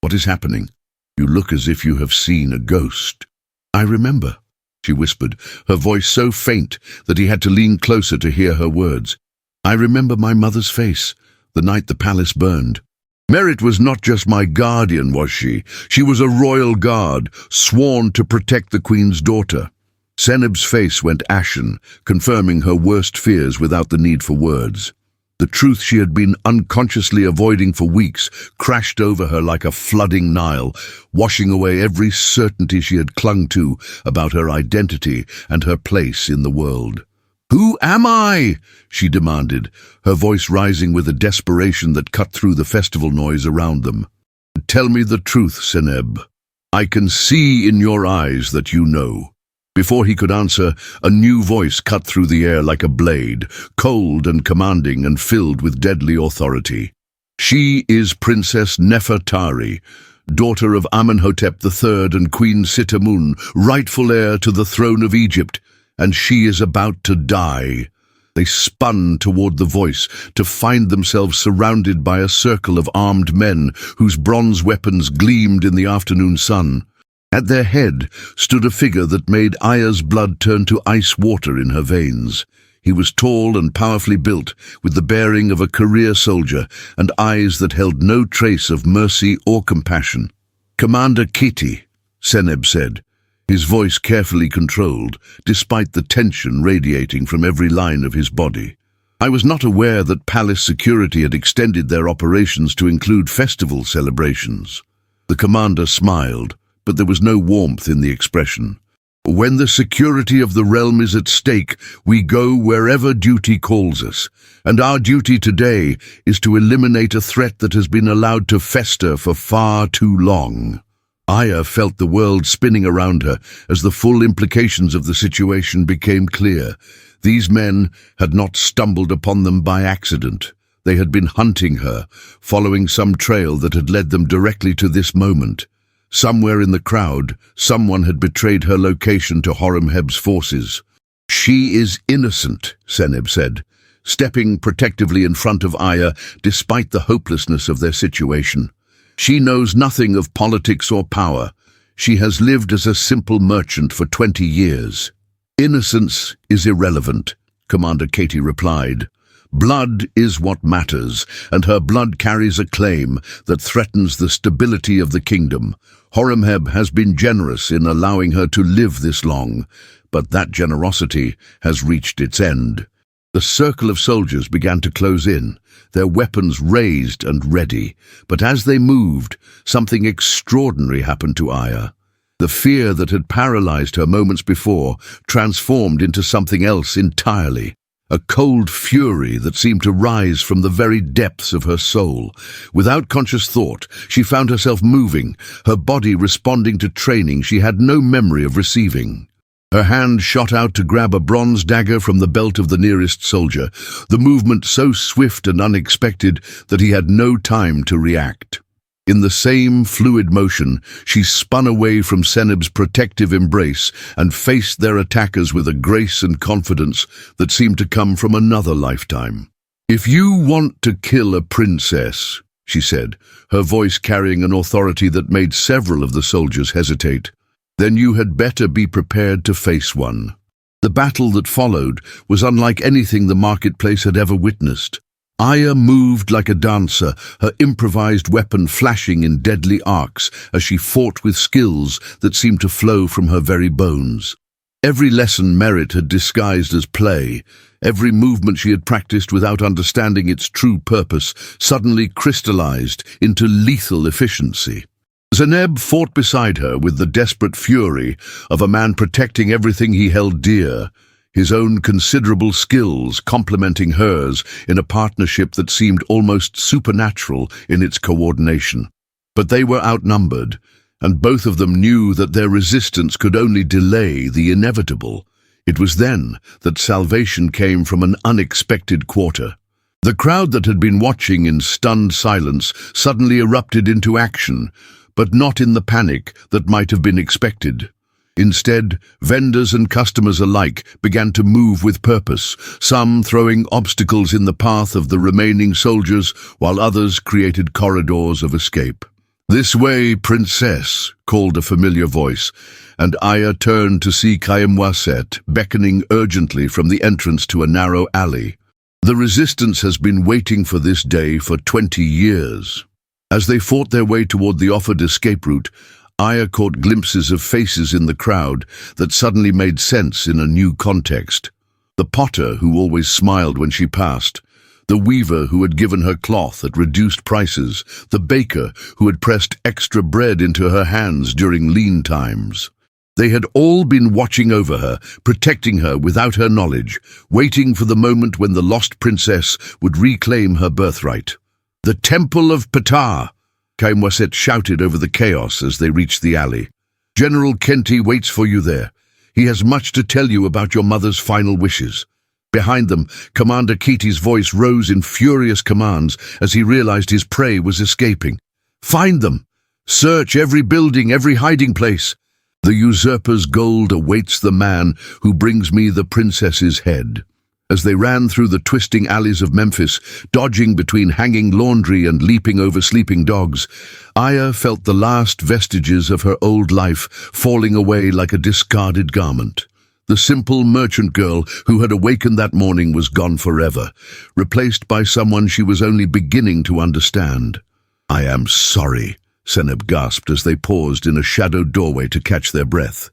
what is happening? You look as if you have seen a ghost." "I remember," she whispered, her voice so faint that he had to lean closer to hear her words. "I remember my mother's face, the night the palace burned. Merit was not just my guardian, was she? She was a royal guard, sworn to protect the queen's daughter." Seneb's face went ashen, confirming her worst fears without the need for words. The truth she had been unconsciously avoiding for weeks crashed over her like a flooding Nile, washing away every certainty she had clung to about her identity and her place in the world. "Who am I?" she demanded, her voice rising with a desperation that cut through the festival noise around them. "Tell me the truth, Seneb. I can see in your eyes that you know." Before he could answer, a new voice cut through the air like a blade, cold and commanding and filled with deadly authority. "She is Princess Nefertari, daughter of Amenhotep III and Queen Sitamun, rightful heir to the throne of Egypt, and she is about to die." They spun toward the voice to find themselves surrounded by a circle of armed men whose bronze weapons gleamed in the afternoon sun. At their head stood a figure that made Aya's blood turn to ice water in her veins. He was tall and powerfully built, with the bearing of a career soldier and eyes that held no trace of mercy or compassion. "Commander Kitty," Seneb said, his voice carefully controlled, despite the tension radiating from every line of his body. "I was not aware that palace security had extended their operations to include festival celebrations." The commander smiled, but there was no warmth in the expression. "When the security of the realm is at stake, we go wherever duty calls us, and our duty today is to eliminate a threat that has been allowed to fester for far too long." Aya felt the world spinning around her as the full implications of the situation became clear. These men had not stumbled upon them by accident. They had been hunting her, following some trail that had led them directly to this moment. Somewhere in the crowd, someone had betrayed her location to Horemheb's forces. "She is innocent," Seneb said, stepping protectively in front of Aya despite the hopelessness of their situation. "She knows nothing of politics or power. She has lived as a simple merchant for 20 years. "Innocence is irrelevant," Commander Katie replied. Blood is what matters, and her blood carries a claim that threatens the stability of the kingdom. Horemheb has been generous in allowing her to live this long, but that generosity has reached its end. The circle of soldiers began to close in, their weapons raised and ready, but as they moved, something extraordinary happened to Aya. The fear that had paralyzed her moments before transformed into something else entirely. A cold fury that seemed to rise from the very depths of her soul. Without conscious thought, she found herself moving, her body responding to training she had no memory of receiving. Her hand shot out to grab a bronze dagger from the belt of the nearest soldier, the movement so swift and unexpected that he had no time to react. In the same fluid motion, she spun away from Seneb's protective embrace and faced their attackers with a grace and confidence that seemed to come from another lifetime. "If you want to kill a princess," she said, her voice carrying an authority that made several of the soldiers hesitate, "then you had better be prepared to face one." The battle that followed was unlike anything the marketplace had ever witnessed. Aya moved like a dancer, her improvised weapon flashing in deadly arcs as she fought with skills that seemed to flow from her very bones. Every lesson Merit had disguised as play, every movement she had practiced without understanding its true purpose, suddenly crystallized into lethal efficiency. Seneb fought beside her with the desperate fury of a man protecting everything he held dear, his own considerable skills complementing hers in a partnership that seemed almost supernatural in its coordination. But they were outnumbered, and both of them knew that their resistance could only delay the inevitable. It was then that salvation came from an unexpected quarter. The crowd that had been watching in stunned silence suddenly erupted into action, but not in the panic that might have been expected. Instead, vendors and customers alike began to move with purpose, some throwing obstacles in the path of the remaining soldiers, while others created corridors of escape. "This way, princess," called a familiar voice, and Aya turned to see Kayamwaset beckoning urgently from the entrance to a narrow alley. The resistance has been waiting for this day for 20 years. As they fought their way toward the offered escape route, Aya caught glimpses of faces in the crowd that suddenly made sense in a new context. The potter who always smiled when she passed, the weaver who had given her cloth at reduced prices, the baker who had pressed extra bread into her hands during lean times. They had all been watching over her, protecting her without her knowledge, waiting for the moment when the lost princess would reclaim her birthright. "The Temple of Ptah!" Kayamwaset shouted over the chaos as they reached the alley. "General Kenti waits for you there. He has much to tell you about your mother's final wishes." Behind them, Commander Kiti's voice rose in furious commands as he realized his prey was escaping. "Find them! Search every building, every hiding place. The usurper's gold awaits the man who brings me the princess's head." As they ran through the twisting alleys of Memphis, dodging between hanging laundry and leaping over sleeping dogs, Aya felt the last vestiges of her old life falling away like a discarded garment. The simple merchant girl who had awakened that morning was gone forever, replaced by someone she was only beginning to understand. "I am sorry," Seneb gasped as they paused in a shadowed doorway to catch their breath.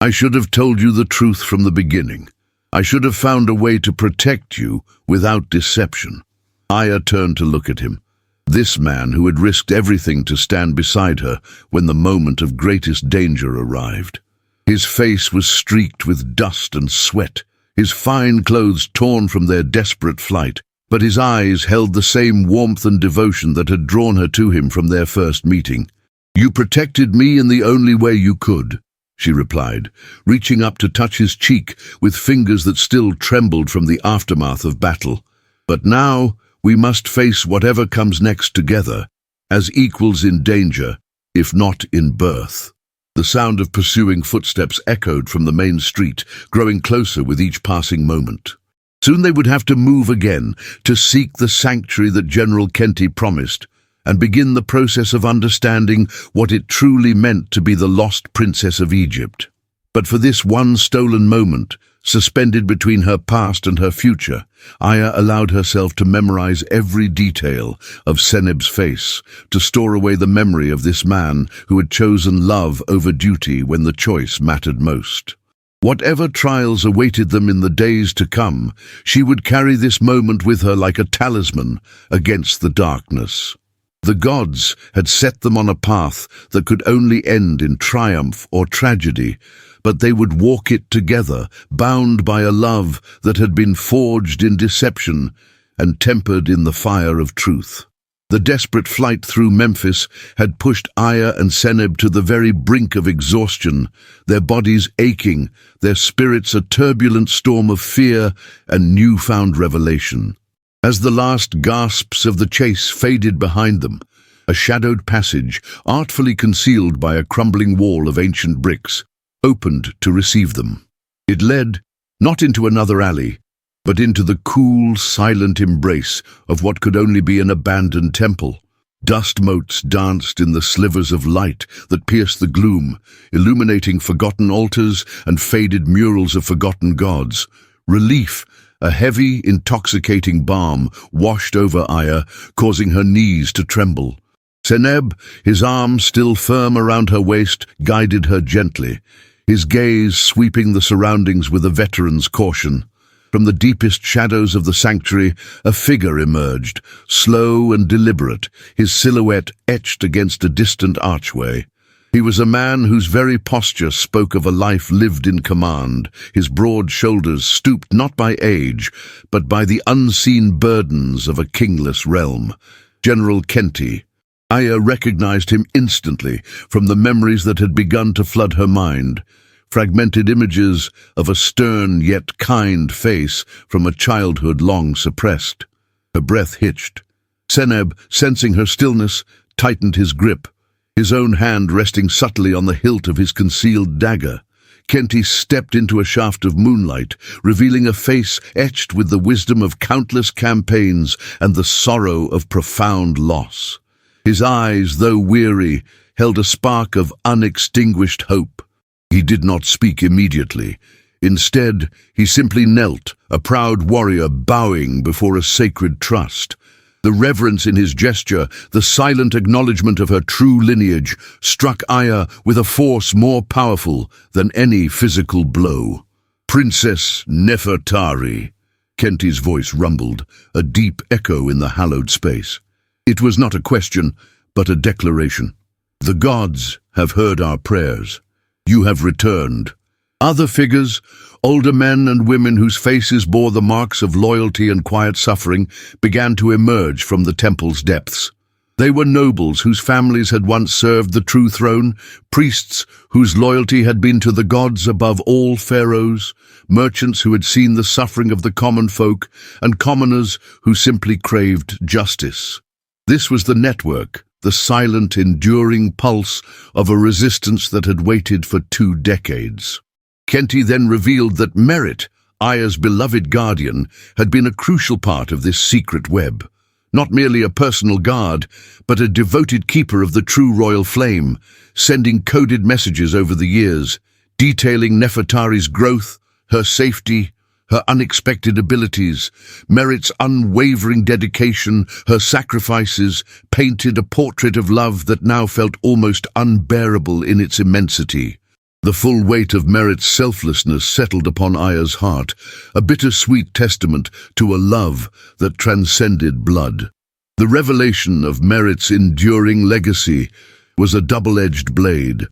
"I should have told you the truth from the beginning. I should have found a way to protect you without deception." Aya turned to look at him. This man who had risked everything to stand beside her when the moment of greatest danger arrived. His face was streaked with dust and sweat, his fine clothes torn from their desperate flight, but his eyes held the same warmth and devotion that had drawn her to him from their first meeting. "You protected me in the only way you could," she replied, reaching up to touch his cheek with fingers that still trembled from the aftermath of battle. "But now we must face whatever comes next together, as equals in danger, if not in birth." The sound of pursuing footsteps echoed from the main street, growing closer with each passing moment. Soon they would have to move again to seek the sanctuary that General Kenti promised, and begin the process of understanding what it truly meant to be the lost princess of Egypt. But for this one stolen moment, Suspended between her past and her future, Aya allowed herself to memorize every detail of Seneb's face, to store away the memory of this man who had chosen love over duty when the choice mattered most. Whatever trials awaited them in the days to come, she would carry this moment with her like a talisman against the darkness. The gods had set them on a path that could only end in triumph or tragedy, but they would walk it together, bound by a love that had been forged in deception and tempered in the fire of truth. The desperate flight through Memphis had pushed Aya and Seneb to the very brink of exhaustion, their bodies aching, their spirits a turbulent storm of fear and newfound revelation. As the last gasps of the chase faded behind them, a shadowed passage, artfully concealed by a crumbling wall of ancient bricks, opened to receive them. It led, not into another alley, but into the cool, silent embrace of what could only be an abandoned temple. Dust motes danced in the slivers of light that pierced the gloom, illuminating forgotten altars and faded murals of forgotten gods. Relief, a heavy, intoxicating balm, washed over Aya, causing her knees to tremble. Seneb, his arm still firm around her waist, guided her gently, his gaze sweeping the surroundings with a veteran's caution. From the deepest shadows of the sanctuary, a figure emerged, slow and deliberate, his silhouette etched against a distant archway. He was a man whose very posture spoke of a life lived in command, his broad shoulders stooped not by age, but by the unseen burdens of a kingless realm. General Kenty. Aya recognized him instantly from the memories that had begun to flood her mind. Fragmented images of a stern yet kind face from a childhood long suppressed. Her breath hitched. Seneb, sensing her stillness, tightened his grip, his own hand resting subtly on the hilt of his concealed dagger. Kenty stepped into a shaft of moonlight, revealing a face etched with the wisdom of countless campaigns and the sorrow of profound loss. His eyes, though weary, held a spark of unextinguished hope. He did not speak immediately. Instead, he simply knelt, a proud warrior bowing before a sacred trust. The reverence in his gesture, the silent acknowledgement of her true lineage, struck Aya with a force more powerful than any physical blow. "Princess Nefertari," Kenty's voice rumbled, a deep echo in the hallowed space. It was not a question, but a declaration. "The gods have heard our prayers. You have returned." Other figures, older men and women whose faces bore the marks of loyalty and quiet suffering, began to emerge from the temple's depths. They were nobles whose families had once served the true throne, priests whose loyalty had been to the gods above all pharaohs, merchants who had seen the suffering of the common folk, and commoners who simply craved justice. This was the network, the silent, enduring pulse of a resistance that had waited for 2 decades. Kenty then revealed that Merit, Aya's beloved guardian, had been a crucial part of this secret web. Not merely a personal guard, but a devoted keeper of the true royal flame, sending coded messages over the years, detailing Nefertari's growth, her safety, her unexpected abilities. Merit's unwavering dedication, her sacrifices, painted a portrait of love that now felt almost unbearable in its immensity. The full weight of Merit's selflessness settled upon Aya's heart, a bittersweet testament to a love that transcended blood. The revelation of Merit's enduring legacy was a double-edged blade.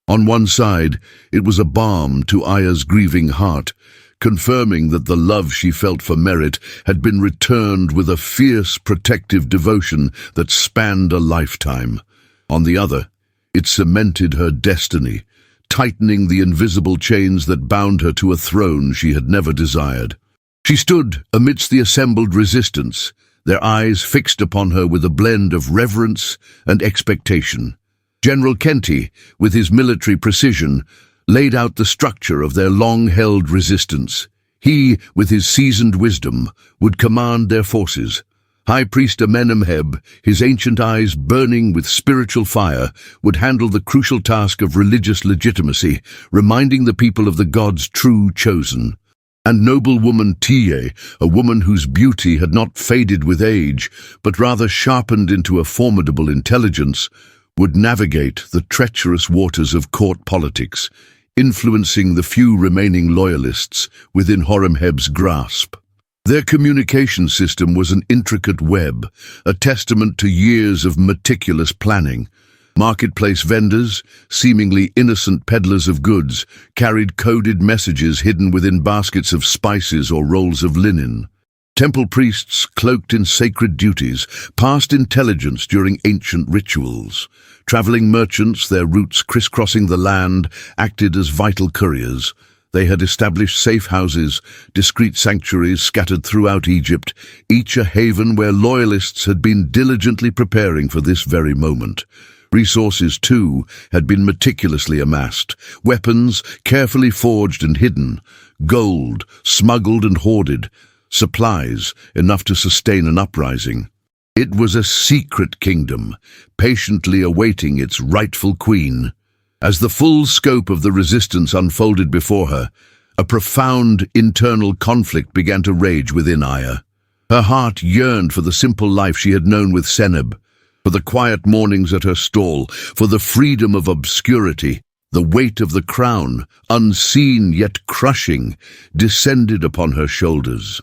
On one side, it was a balm to Aya's grieving heart, confirming that the love she felt for Merit had been returned with a fierce, protective devotion that spanned a lifetime. On the other, it cemented her destiny, tightening the invisible chains that bound her to a throne she had never desired. She stood amidst the assembled resistance, their eyes fixed upon her with a blend of reverence and expectation. General Kenty, with his military precision, laid out the structure of their long-held resistance. He, with his seasoned wisdom, would command their forces. High Priest Amenemheb, his ancient eyes burning with spiritual fire, would handle the crucial task of religious legitimacy, reminding the people of the gods' true chosen. And noblewoman Tie, a woman whose beauty had not faded with age, but rather sharpened into a formidable intelligence, would navigate the treacherous waters of court politics, influencing the few remaining loyalists within Horemheb's grasp. Their communication system was an intricate web, a testament to years of meticulous planning. Marketplace vendors, seemingly innocent peddlers of goods, carried coded messages hidden within baskets of spices or rolls of linen. Temple priests, cloaked in sacred duties, passed intelligence during ancient rituals. Traveling merchants, their routes crisscrossing the land, acted as vital couriers. They had established safe houses, discreet sanctuaries scattered throughout Egypt, each a haven where loyalists had been diligently preparing for this very moment. Resources, too, had been meticulously amassed, weapons carefully forged and hidden, gold smuggled and hoarded, supplies enough to sustain an uprising. It was a secret kingdom, patiently awaiting its rightful queen. As the full scope of the resistance unfolded before her, a profound internal conflict began to rage within Aya. Her heart yearned for the simple life she had known with Seneb, for the quiet mornings at her stall, for the freedom of obscurity. The weight of the crown, unseen yet crushing, descended upon her shoulders.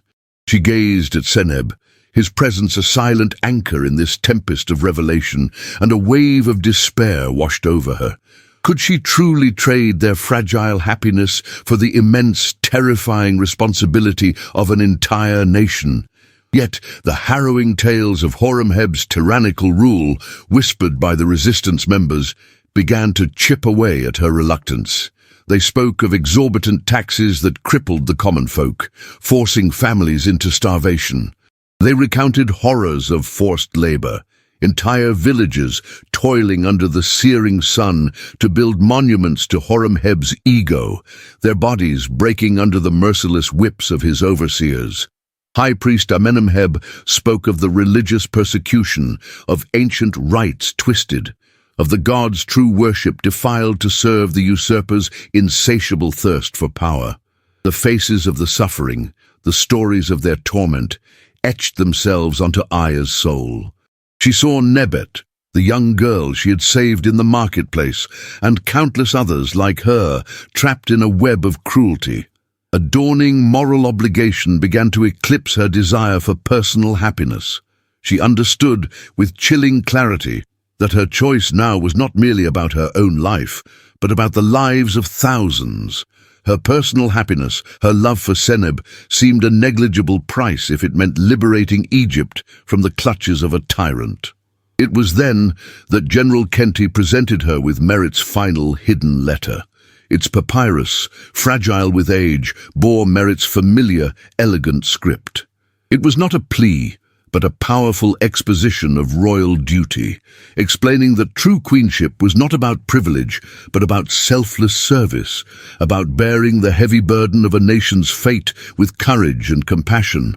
She gazed at Seneb, his presence a silent anchor in this tempest of revelation, and a wave of despair washed over her. Could she truly trade their fragile happiness for the immense, terrifying responsibility of an entire nation? Yet the harrowing tales of Horemheb's tyrannical rule, whispered by the resistance members, began to chip away at her reluctance. They spoke of exorbitant taxes that crippled the common folk, forcing families into starvation. They recounted horrors of forced labor, entire villages toiling under the searing sun to build monuments to Horemheb's ego, their bodies breaking under the merciless whips of his overseers. High priest Amenemheb spoke of the religious persecution, of ancient rites twisted, of the gods' true worship defiled to serve the usurper's insatiable thirst for power. The faces of the suffering, the stories of their torment, etched themselves onto Aya's soul. She saw Nebet, the young girl she had saved in the marketplace, and countless others like her, trapped in a web of cruelty. A dawning moral obligation began to eclipse her desire for personal happiness. She understood with chilling clarity that her choice now was not merely about her own life, but about the lives of thousands. Her personal happiness, her love for Seneb, seemed a negligible price if it meant liberating Egypt from the clutches of a tyrant. It was then that General Kenti presented her with Merit's final hidden letter. Its papyrus, fragile with age, bore Merit's familiar, elegant script. It was not a plea, but a powerful exposition of royal duty, explaining that true queenship was not about privilege, but about selfless service, about bearing the heavy burden of a nation's fate with courage and compassion.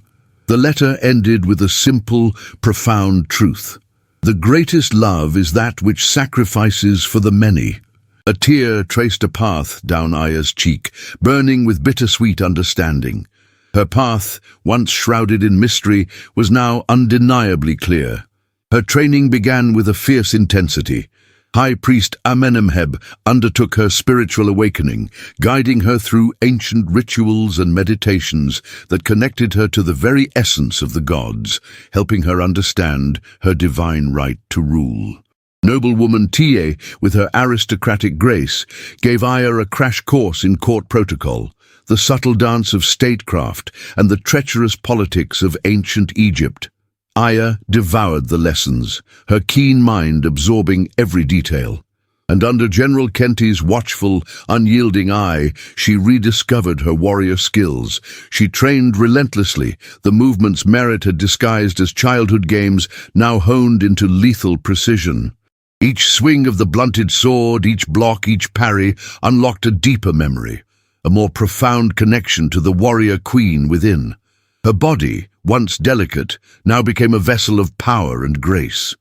The letter ended with a simple, profound truth. The greatest love is that which sacrifices for the many. A tear traced a path down Aya's cheek, burning with bittersweet understanding. Her path, once shrouded in mystery, was now undeniably clear. Her training began with a fierce intensity. High priest Amenemheb undertook her spiritual awakening, guiding her through ancient rituals and meditations that connected her to the very essence of the gods, helping her understand her divine right to rule. Noblewoman Tie, with her aristocratic grace, gave Aya a crash course in court protocol, the subtle dance of statecraft and the treacherous politics of ancient Egypt. Aya devoured the lessons, her keen mind absorbing every detail. And under General Kenti's watchful, unyielding eye, she rediscovered her warrior skills. She trained relentlessly, the movements Merit had disguised as childhood games now honed into lethal precision. Each swing of the blunted sword, each block, each parry, unlocked a deeper memory, a more profound connection to the warrior queen within. Her body, once delicate, now became a vessel of power and grace.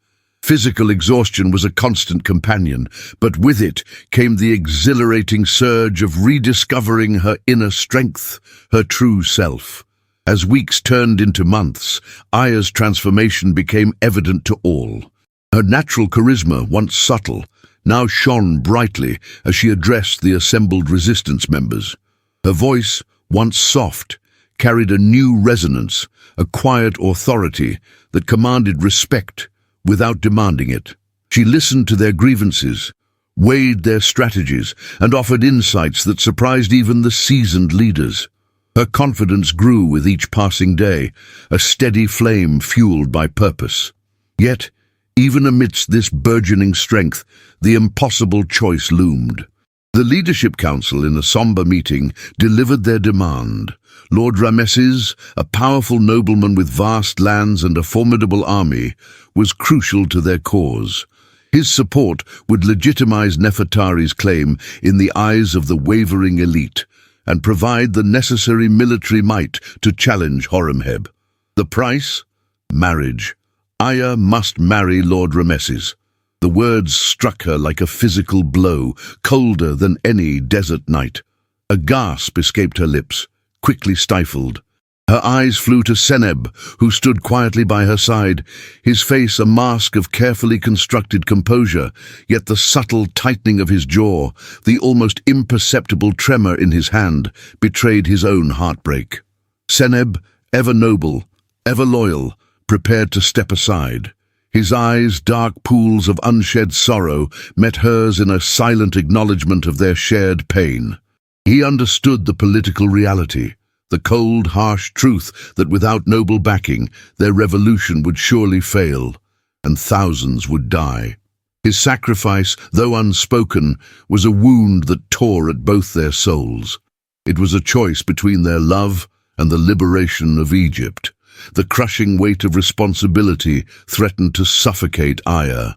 Physical exhaustion was a constant companion, but with it came the exhilarating surge of rediscovering her inner strength, her true self. As weeks turned into months, Aya's transformation became evident to all. Her natural charisma, once subtle, now shone brightly as she addressed the assembled resistance members. Her voice, once soft, carried a new resonance, a quiet authority that commanded respect without demanding it. She listened to their grievances, weighed their strategies, and offered insights that surprised even the seasoned leaders. Her confidence grew with each passing day, a steady flame fueled by purpose. Yet, even amidst this burgeoning strength, the impossible choice loomed. The Leadership Council, in a somber meeting, delivered their demand. Lord Rameses, a powerful nobleman with vast lands and a formidable army, was crucial to their cause. His support would legitimize Nefertari's claim in the eyes of the wavering elite and provide the necessary military might to challenge Horemheb. The price? Marriage. Aya must marry Lord Rameses. The words struck her like a physical blow, colder than any desert night. A gasp escaped her lips, quickly stifled. Her eyes flew to Seneb, who stood quietly by her side, his face a mask of carefully constructed composure, yet the subtle tightening of his jaw, the almost imperceptible tremor in his hand, betrayed his own heartbreak. Seneb, ever noble, ever loyal, prepared to step aside. His eyes, dark pools of unshed sorrow, met hers in a silent acknowledgement of their shared pain. He understood the political reality, the cold, harsh truth that without noble backing, their revolution would surely fail, and thousands would die. His sacrifice, though unspoken, was a wound that tore at both their souls. It was a choice between their love and the liberation of Egypt. The crushing weight of responsibility threatened to suffocate Aya.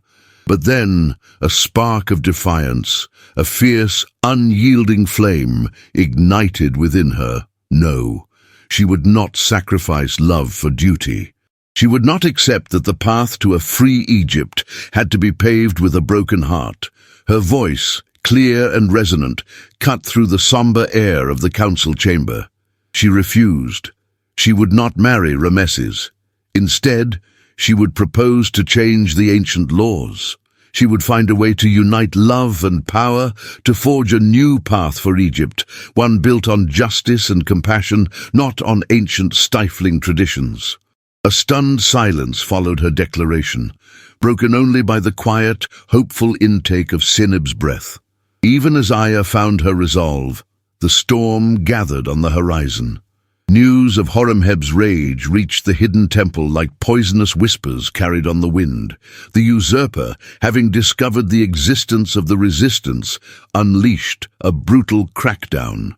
But then, a spark of defiance, a fierce, unyielding flame, ignited within her. No, she would not sacrifice love for duty. She would not accept that the path to a free Egypt had to be paved with a broken heart. Her voice, clear and resonant, cut through the somber air of the council chamber. She refused. She would not marry Rameses. Instead, she would propose to change the ancient laws. She would find a way to unite love and power, to forge a new path for Egypt, one built on justice and compassion, not on ancient stifling traditions. A stunned silence followed her declaration, broken only by the quiet, hopeful intake of Seneb's breath. Even as Aya found her resolve, the storm gathered on the horizon. News of Horemheb's rage reached the hidden temple like poisonous whispers carried on the wind. The usurper, having discovered the existence of the resistance, unleashed a brutal crackdown.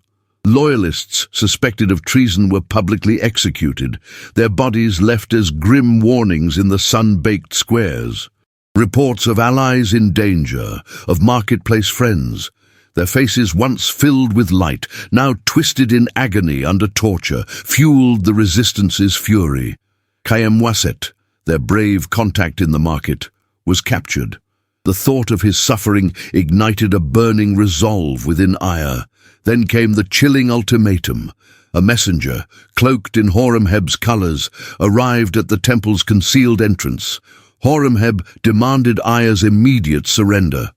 Loyalists suspected of treason were publicly executed, their bodies left as grim warnings in the sun-baked squares. Reports of allies in danger, of marketplace friends, their faces once filled with light, now twisted in agony under torture, fueled the resistance's fury. Kayemwaset, their brave contact in the market, was captured. The thought of his suffering ignited a burning resolve within Aya. Then came the chilling ultimatum. A messenger, cloaked in Horemheb's colors, arrived at the temple's concealed entrance. Horemheb demanded Aya's immediate surrender.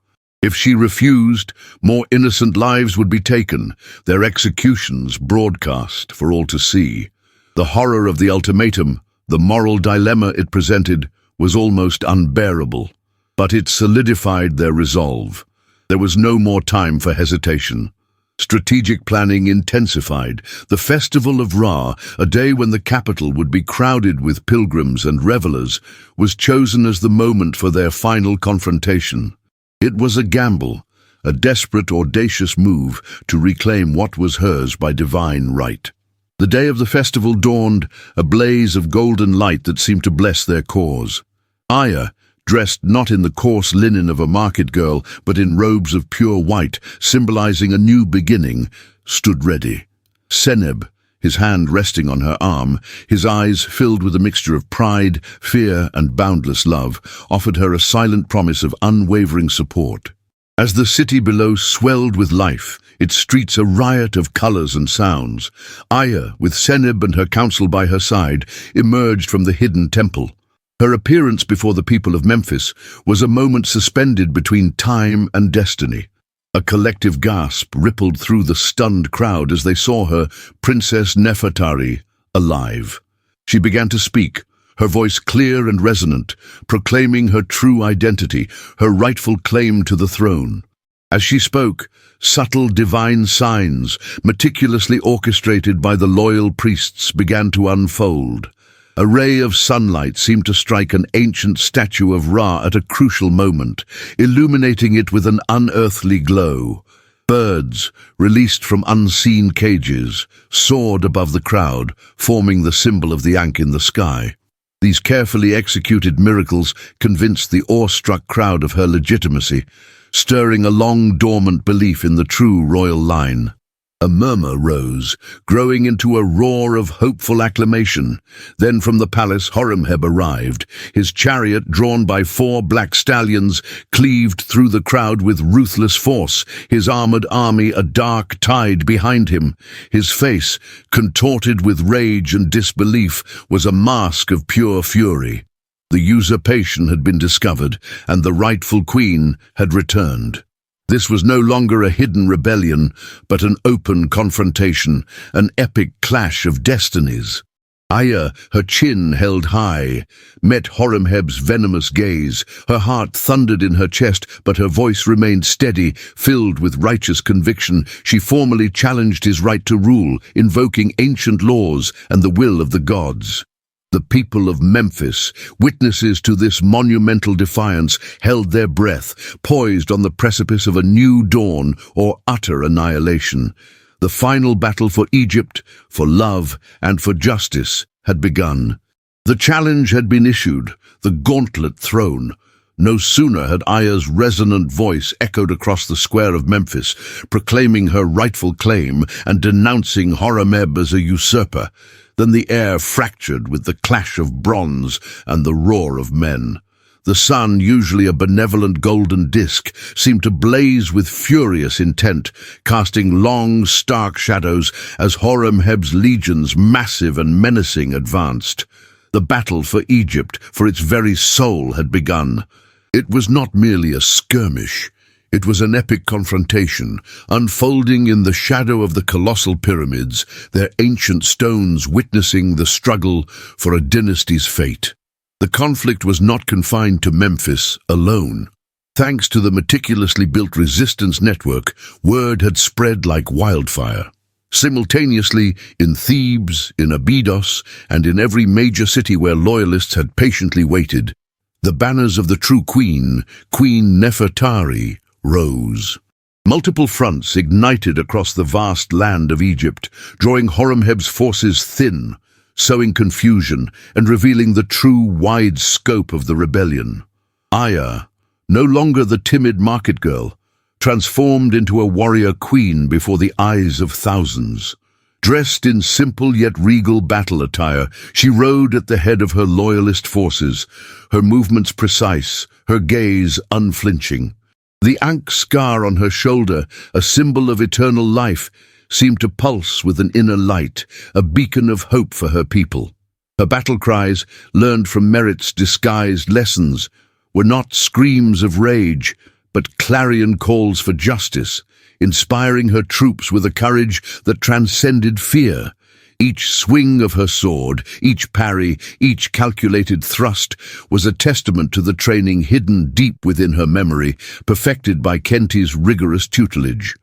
If she refused, more innocent lives would be taken, their executions broadcast for all to see. The horror of the ultimatum, the moral dilemma it presented, was almost unbearable. But it solidified their resolve. There was no more time for hesitation. Strategic planning intensified. The Festival of Ra, a day when the capital would be crowded with pilgrims and revelers, was chosen as the moment for their final confrontation. It was a gamble, a desperate, audacious move to reclaim what was hers by divine right. The day of the festival dawned, a blaze of golden light that seemed to bless their cause. Aya, dressed not in the coarse linen of a market girl, but in robes of pure white, symbolizing a new beginning, stood ready. Seneb, his hand resting on her arm, his eyes filled with a mixture of pride, fear, and boundless love, offered her a silent promise of unwavering support. As the city below swelled with life, its streets a riot of colors and sounds, Aya, with Seneb and her council by her side, emerged from the hidden temple. Her appearance before the people of Memphis was a moment suspended between time and destiny. A collective gasp rippled through the stunned crowd as they saw her, Princess Nefertari, alive. She began to speak, her voice clear and resonant, proclaiming her true identity, her rightful claim to the throne. As she spoke, subtle divine signs, meticulously orchestrated by the loyal priests, began to unfold. A ray of sunlight seemed to strike an ancient statue of Ra at a crucial moment, illuminating it with an unearthly glow. Birds, released from unseen cages, soared above the crowd, forming the symbol of the Ankh in the sky. These carefully executed miracles convinced the awestruck crowd of her legitimacy, stirring a long-dormant belief in the true royal line. A murmur rose, growing into a roar of hopeful acclamation. Then from the palace Horemheb arrived. His chariot, drawn by 4 black stallions, cleaved through the crowd with ruthless force, his armored army a dark tide behind him. His face, contorted with rage and disbelief, was a mask of pure fury. The usurpation had been discovered, and the rightful queen had returned. This was no longer a hidden rebellion, but an open confrontation, an epic clash of destinies. Aya, her chin held high, met Horemheb's venomous gaze. Her heart thundered in her chest, but her voice remained steady, filled with righteous conviction. She formally challenged his right to rule, invoking ancient laws and the will of the gods. The people of Memphis, witnesses to this monumental defiance, held their breath, poised on the precipice of a new dawn or utter annihilation. The final battle for Egypt, for love, and for justice had begun. The challenge had been issued, the gauntlet thrown. No sooner had Aya's resonant voice echoed across the square of Memphis, proclaiming her rightful claim and denouncing Horemheb as a usurper, than the air fractured with the clash of bronze and the roar of men. The sun, usually a benevolent golden disk, seemed to blaze with furious intent, casting long, stark shadows as Horemheb's legions, massive and menacing, advanced. The battle for Egypt, for its very soul, had begun. It was not merely a skirmish. It was an epic confrontation, unfolding in the shadow of the colossal pyramids, their ancient stones witnessing the struggle for a dynasty's fate. The conflict was not confined to Memphis alone. Thanks to the meticulously built resistance network, word had spread like wildfire. Simultaneously, in Thebes, in Abydos, and in every major city where loyalists had patiently waited, the banners of the true queen, Queen Nefertari, rose. Multiple fronts ignited across the vast land of Egypt, drawing Horemheb's forces thin, sowing confusion and revealing the true wide scope of the rebellion. Aya, no longer the timid market girl, transformed into a warrior queen before the eyes of thousands. Dressed in simple yet regal battle attire, she rode at the head of her loyalist forces, her movements precise, her gaze unflinching. The Ankh scar on her shoulder, a symbol of eternal life, seemed to pulse with an inner light, a beacon of hope for her people. Her battle cries, learned from Merit's disguised lessons, were not screams of rage, but clarion calls for justice, inspiring her troops with a courage that transcended fear. Each swing of her sword, each parry, each calculated thrust was a testament to the training hidden deep within her memory, perfected by Kenti's rigorous tutelage.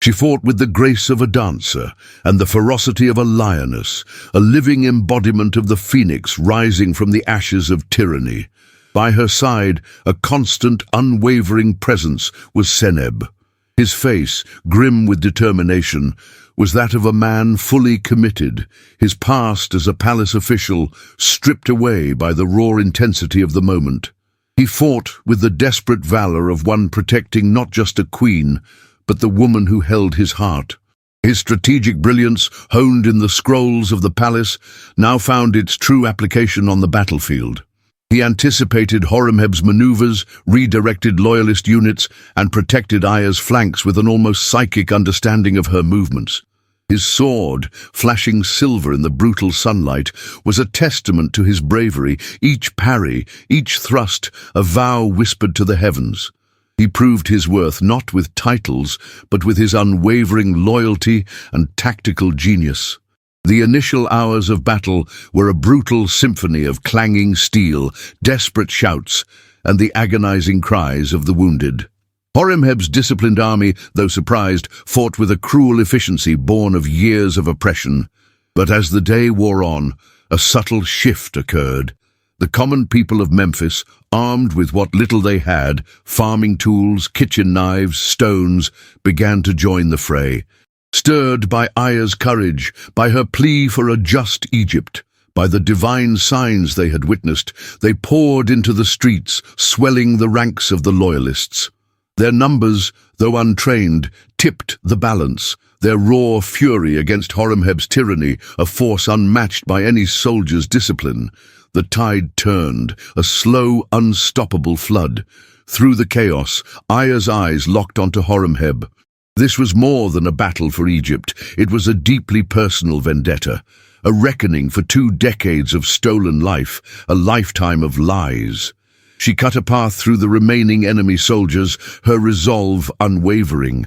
She fought with the grace of a dancer and the ferocity of a lioness, a living embodiment of the phoenix rising from the ashes of tyranny. By her side, a constant, unwavering presence was Seneb. His face, grim with determination, was that of a man fully committed, his past as a palace official stripped away by the raw intensity of the moment. He fought with the desperate valor of one protecting not just a queen, but the woman who held his heart. His strategic brilliance, honed in the scrolls of the palace, now found its true application on the battlefield. He anticipated Horemheb's maneuvers, redirected loyalist units, and protected Aya's flanks with an almost psychic understanding of her movements. His sword, flashing silver in the brutal sunlight, was a testament to his bravery, each parry, each thrust, a vow whispered to the heavens. He proved his worth not with titles, but with his unwavering loyalty and tactical genius. The initial hours of battle were a brutal symphony of clanging steel, desperate shouts, and the agonizing cries of the wounded. Horemheb's disciplined army, though surprised, fought with a cruel efficiency born of years of oppression. But as the day wore on, a subtle shift occurred. The common people of Memphis, armed with what little they had, farming tools, kitchen knives, stones, began to join the fray. Stirred by Aya's courage, by her plea for a just Egypt, by the divine signs they had witnessed, they poured into the streets, swelling the ranks of the loyalists. Their numbers, though untrained, tipped the balance, their raw fury against Horemheb's tyranny, a force unmatched by any soldier's discipline. The tide turned, a slow, unstoppable flood. Through the chaos, Aya's eyes locked onto Horemheb. This was more than a battle for Egypt. It was a deeply personal vendetta, a reckoning for 2 decades of stolen life, a lifetime of lies. She cut a path through the remaining enemy soldiers, her resolve unwavering.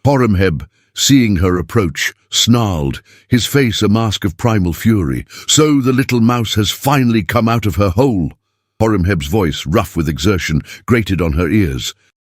Horemheb, seeing her approach, snarled, his face a mask of primal fury. "So the little mouse has finally come out of her hole." Horemheb's voice, rough with exertion, grated on her ears.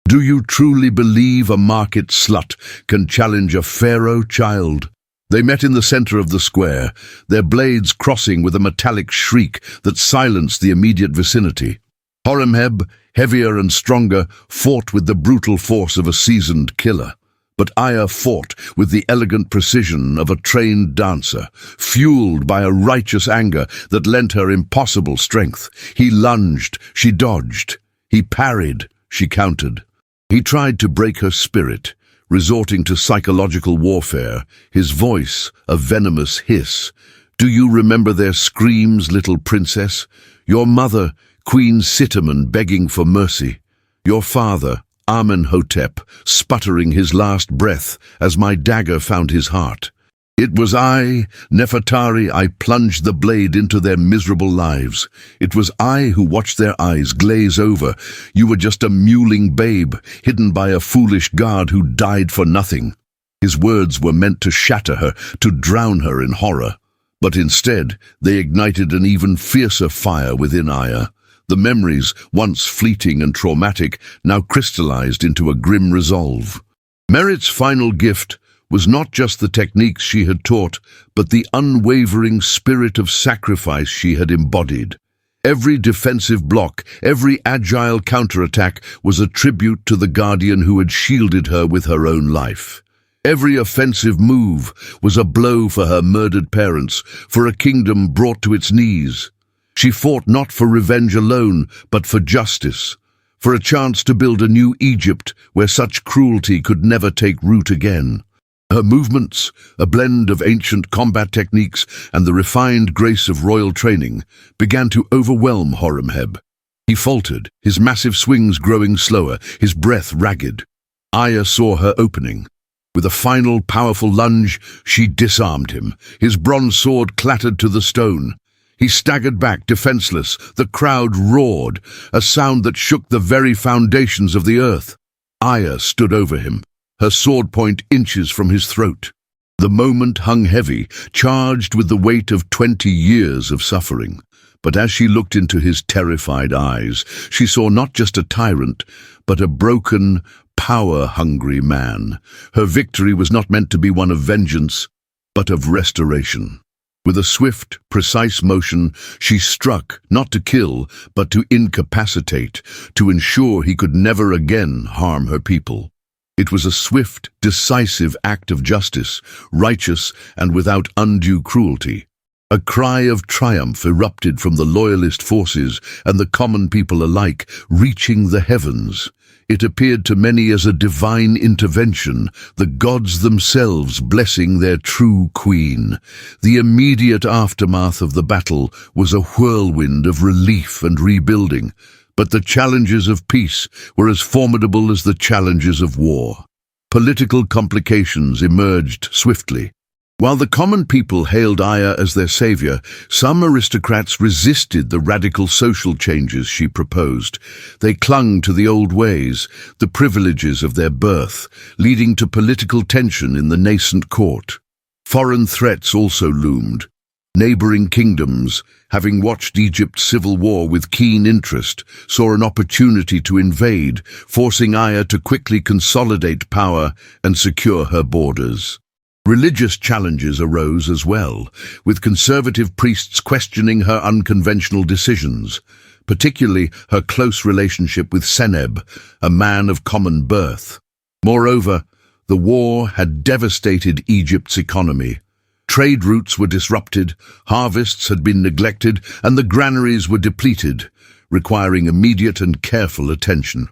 "Do you truly believe a market slut can challenge a pharaoh child?" They met in the center of the square, their blades crossing with a metallic shriek that silenced the immediate vicinity. Horemheb, heavier and stronger, fought with the brutal force of a seasoned killer. But Aya fought with the elegant precision of a trained dancer, fueled by a righteous anger that lent her impossible strength. He lunged, she dodged. He parried, she countered. He tried to break her spirit, resorting to psychological warfare, his voice a venomous hiss. "Do you remember their screams, little princess? Your mother, Queen Sitamen, begging for mercy. Your father, Amenhotep, sputtering his last breath as my dagger found his heart. It was I, Nefertari, I plunged the blade into their miserable lives. It was I who watched their eyes glaze over. You were just a mewling babe, hidden by a foolish god who died for nothing." His words were meant to shatter her, to drown her in horror. But instead, they ignited an even fiercer fire within Aya. The memories, once fleeting and traumatic, now crystallized into a grim resolve. Merit's final gift was not just the techniques she had taught, but the unwavering spirit of sacrifice she had embodied. Every defensive block, every agile counterattack was a tribute to the guardian who had shielded her with her own life. Every offensive move was a blow for her murdered parents, for a kingdom brought to its knees. She fought not for revenge alone, but for justice, for a chance to build a new Egypt where such cruelty could never take root again. Her movements, a blend of ancient combat techniques and the refined grace of royal training, began to overwhelm Horemheb. He faltered, his massive swings growing slower, his breath ragged. Aya saw her opening. With a final powerful lunge, she disarmed him. His bronze sword clattered to the stone. He staggered back, defenseless. The crowd roared, a sound that shook the very foundations of the earth. Aya stood over him, her sword point inches from his throat. The moment hung heavy, charged with the weight of 20 years of suffering. But as she looked into his terrified eyes, she saw not just a tyrant, but a broken, power-hungry man. Her victory was not meant to be one of vengeance, but of restoration. With a swift, precise motion, she struck, not to kill, but to incapacitate, to ensure he could never again harm her people. It was a swift, decisive act of justice, righteous and without undue cruelty. A cry of triumph erupted from the loyalist forces and the common people alike, reaching the heavens. It appeared to many as a divine intervention, the gods themselves blessing their true queen. The immediate aftermath of the battle was a whirlwind of relief and rebuilding, but the challenges of peace were as formidable as the challenges of war. Political complications emerged swiftly. While the common people hailed Aya as their savior, some aristocrats resisted the radical social changes she proposed. They clung to the old ways, the privileges of their birth, leading to political tension in the nascent court. Foreign threats also loomed. Neighboring kingdoms, having watched Egypt's civil war with keen interest, saw an opportunity to invade, forcing Aya to quickly consolidate power and secure her borders. Religious challenges arose as well, with conservative priests questioning her unconventional decisions, particularly her close relationship with Seneb, a man of common birth. Moreover, the war had devastated Egypt's economy. Trade routes were disrupted, harvests had been neglected, and the granaries were depleted, requiring immediate and careful attention.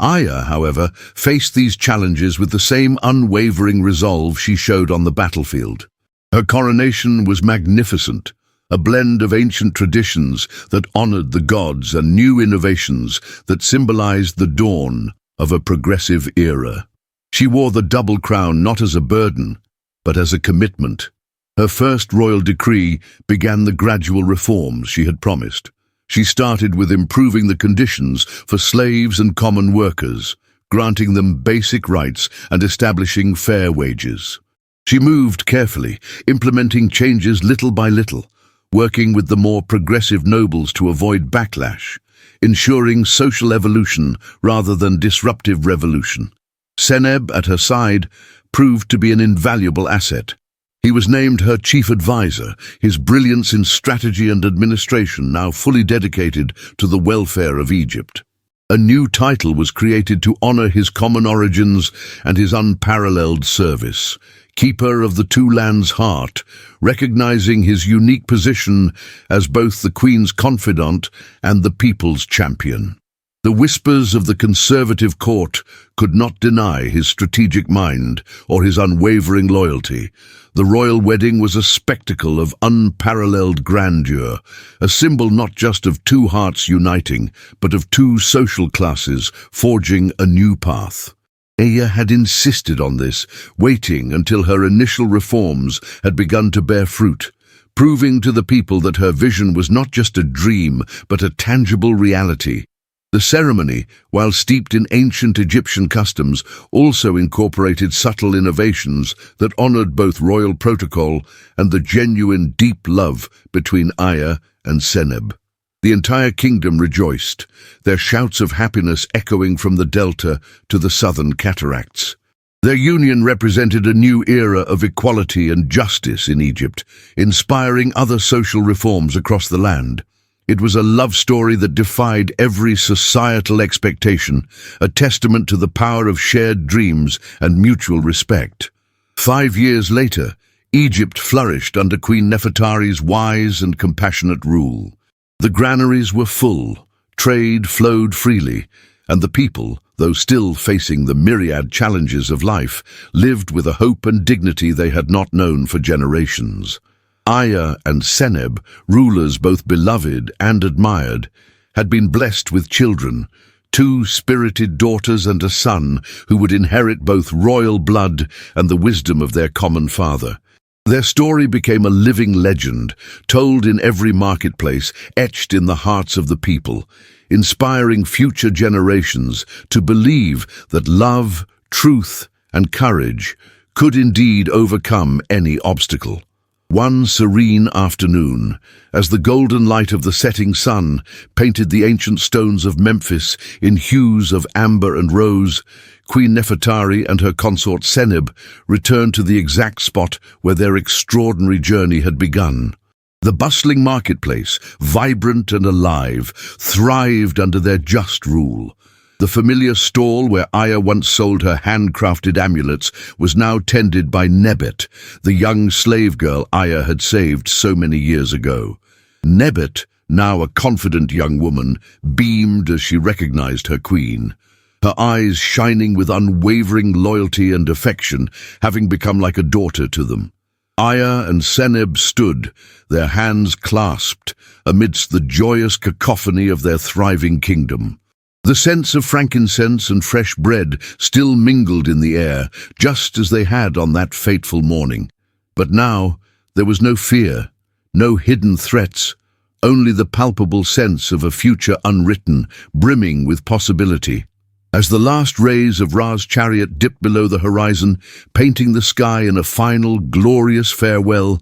Aya, however, faced these challenges with the same unwavering resolve she showed on the battlefield. Her coronation was magnificent, a blend of ancient traditions that honored the gods and new innovations that symbolized the dawn of a progressive era. She wore the double crown not as a burden, but as a commitment. Her first royal decree began the gradual reforms she had promised. She started with improving the conditions for slaves and common workers, granting them basic rights and establishing fair wages. She moved carefully, implementing changes little by little, working with the more progressive nobles to avoid backlash, ensuring social evolution rather than disruptive revolution. Seneb, at her side, proved to be an invaluable asset. He was named her chief advisor, his brilliance in strategy and administration now fully dedicated to the welfare of Egypt. A new title was created to honor his common origins and his unparalleled service, Keeper of the Two Lands' Heart, recognizing his unique position as both the Queen's confidant and the people's champion. The whispers of the conservative court could not deny his strategic mind or his unwavering loyalty. The royal wedding was a spectacle of unparalleled grandeur, a symbol not just of two hearts uniting, but of two social classes forging a new path. Aya had insisted on this, waiting until her initial reforms had begun to bear fruit, proving to the people that her vision was not just a dream, but a tangible reality. The ceremony, while steeped in ancient Egyptian customs, also incorporated subtle innovations that honored both royal protocol and the genuine deep love between Aya and Seneb. The entire kingdom rejoiced, their shouts of happiness echoing from the delta to the southern cataracts. Their union represented a new era of equality and justice in Egypt, inspiring other social reforms across the land. It was a love story that defied every societal expectation, a testament to the power of shared dreams and mutual respect. 5 years later, Egypt flourished under Queen Nefertari's wise and compassionate rule. The granaries were full, trade flowed freely, and the people, though still facing the myriad challenges of life, lived with a hope and dignity they had not known for generations. Aya and Seneb, rulers both beloved and admired, had been blessed with children, 2 spirited daughters and a son who would inherit both royal blood and the wisdom of their common father. Their story became a living legend, told in every marketplace, etched in the hearts of the people, inspiring future generations to believe that love, truth, and courage could indeed overcome any obstacle. One serene afternoon, as the golden light of the setting sun painted the ancient stones of Memphis in hues of amber and rose, Queen Nefertari and her consort Seneb returned to the exact spot where their extraordinary journey had begun. The bustling marketplace, vibrant and alive, thrived under their just rule. The familiar stall where Aya once sold her handcrafted amulets was now tended by Nebet, the young slave girl Aya had saved so many years ago. Nebet, now a confident young woman, beamed as she recognized her queen. her eyes shining with unwavering loyalty and affection, having become like a daughter to them. Aya and Seneb stood, their hands clasped, amidst the joyous cacophony of their thriving kingdom. The scents of frankincense and fresh bread still mingled in the air, just as they had on that fateful morning. But now there was no fear, no hidden threats, only the palpable sense of a future unwritten, brimming with possibility. As the last rays of Ra's chariot dipped below the horizon, painting the sky in a final, glorious farewell,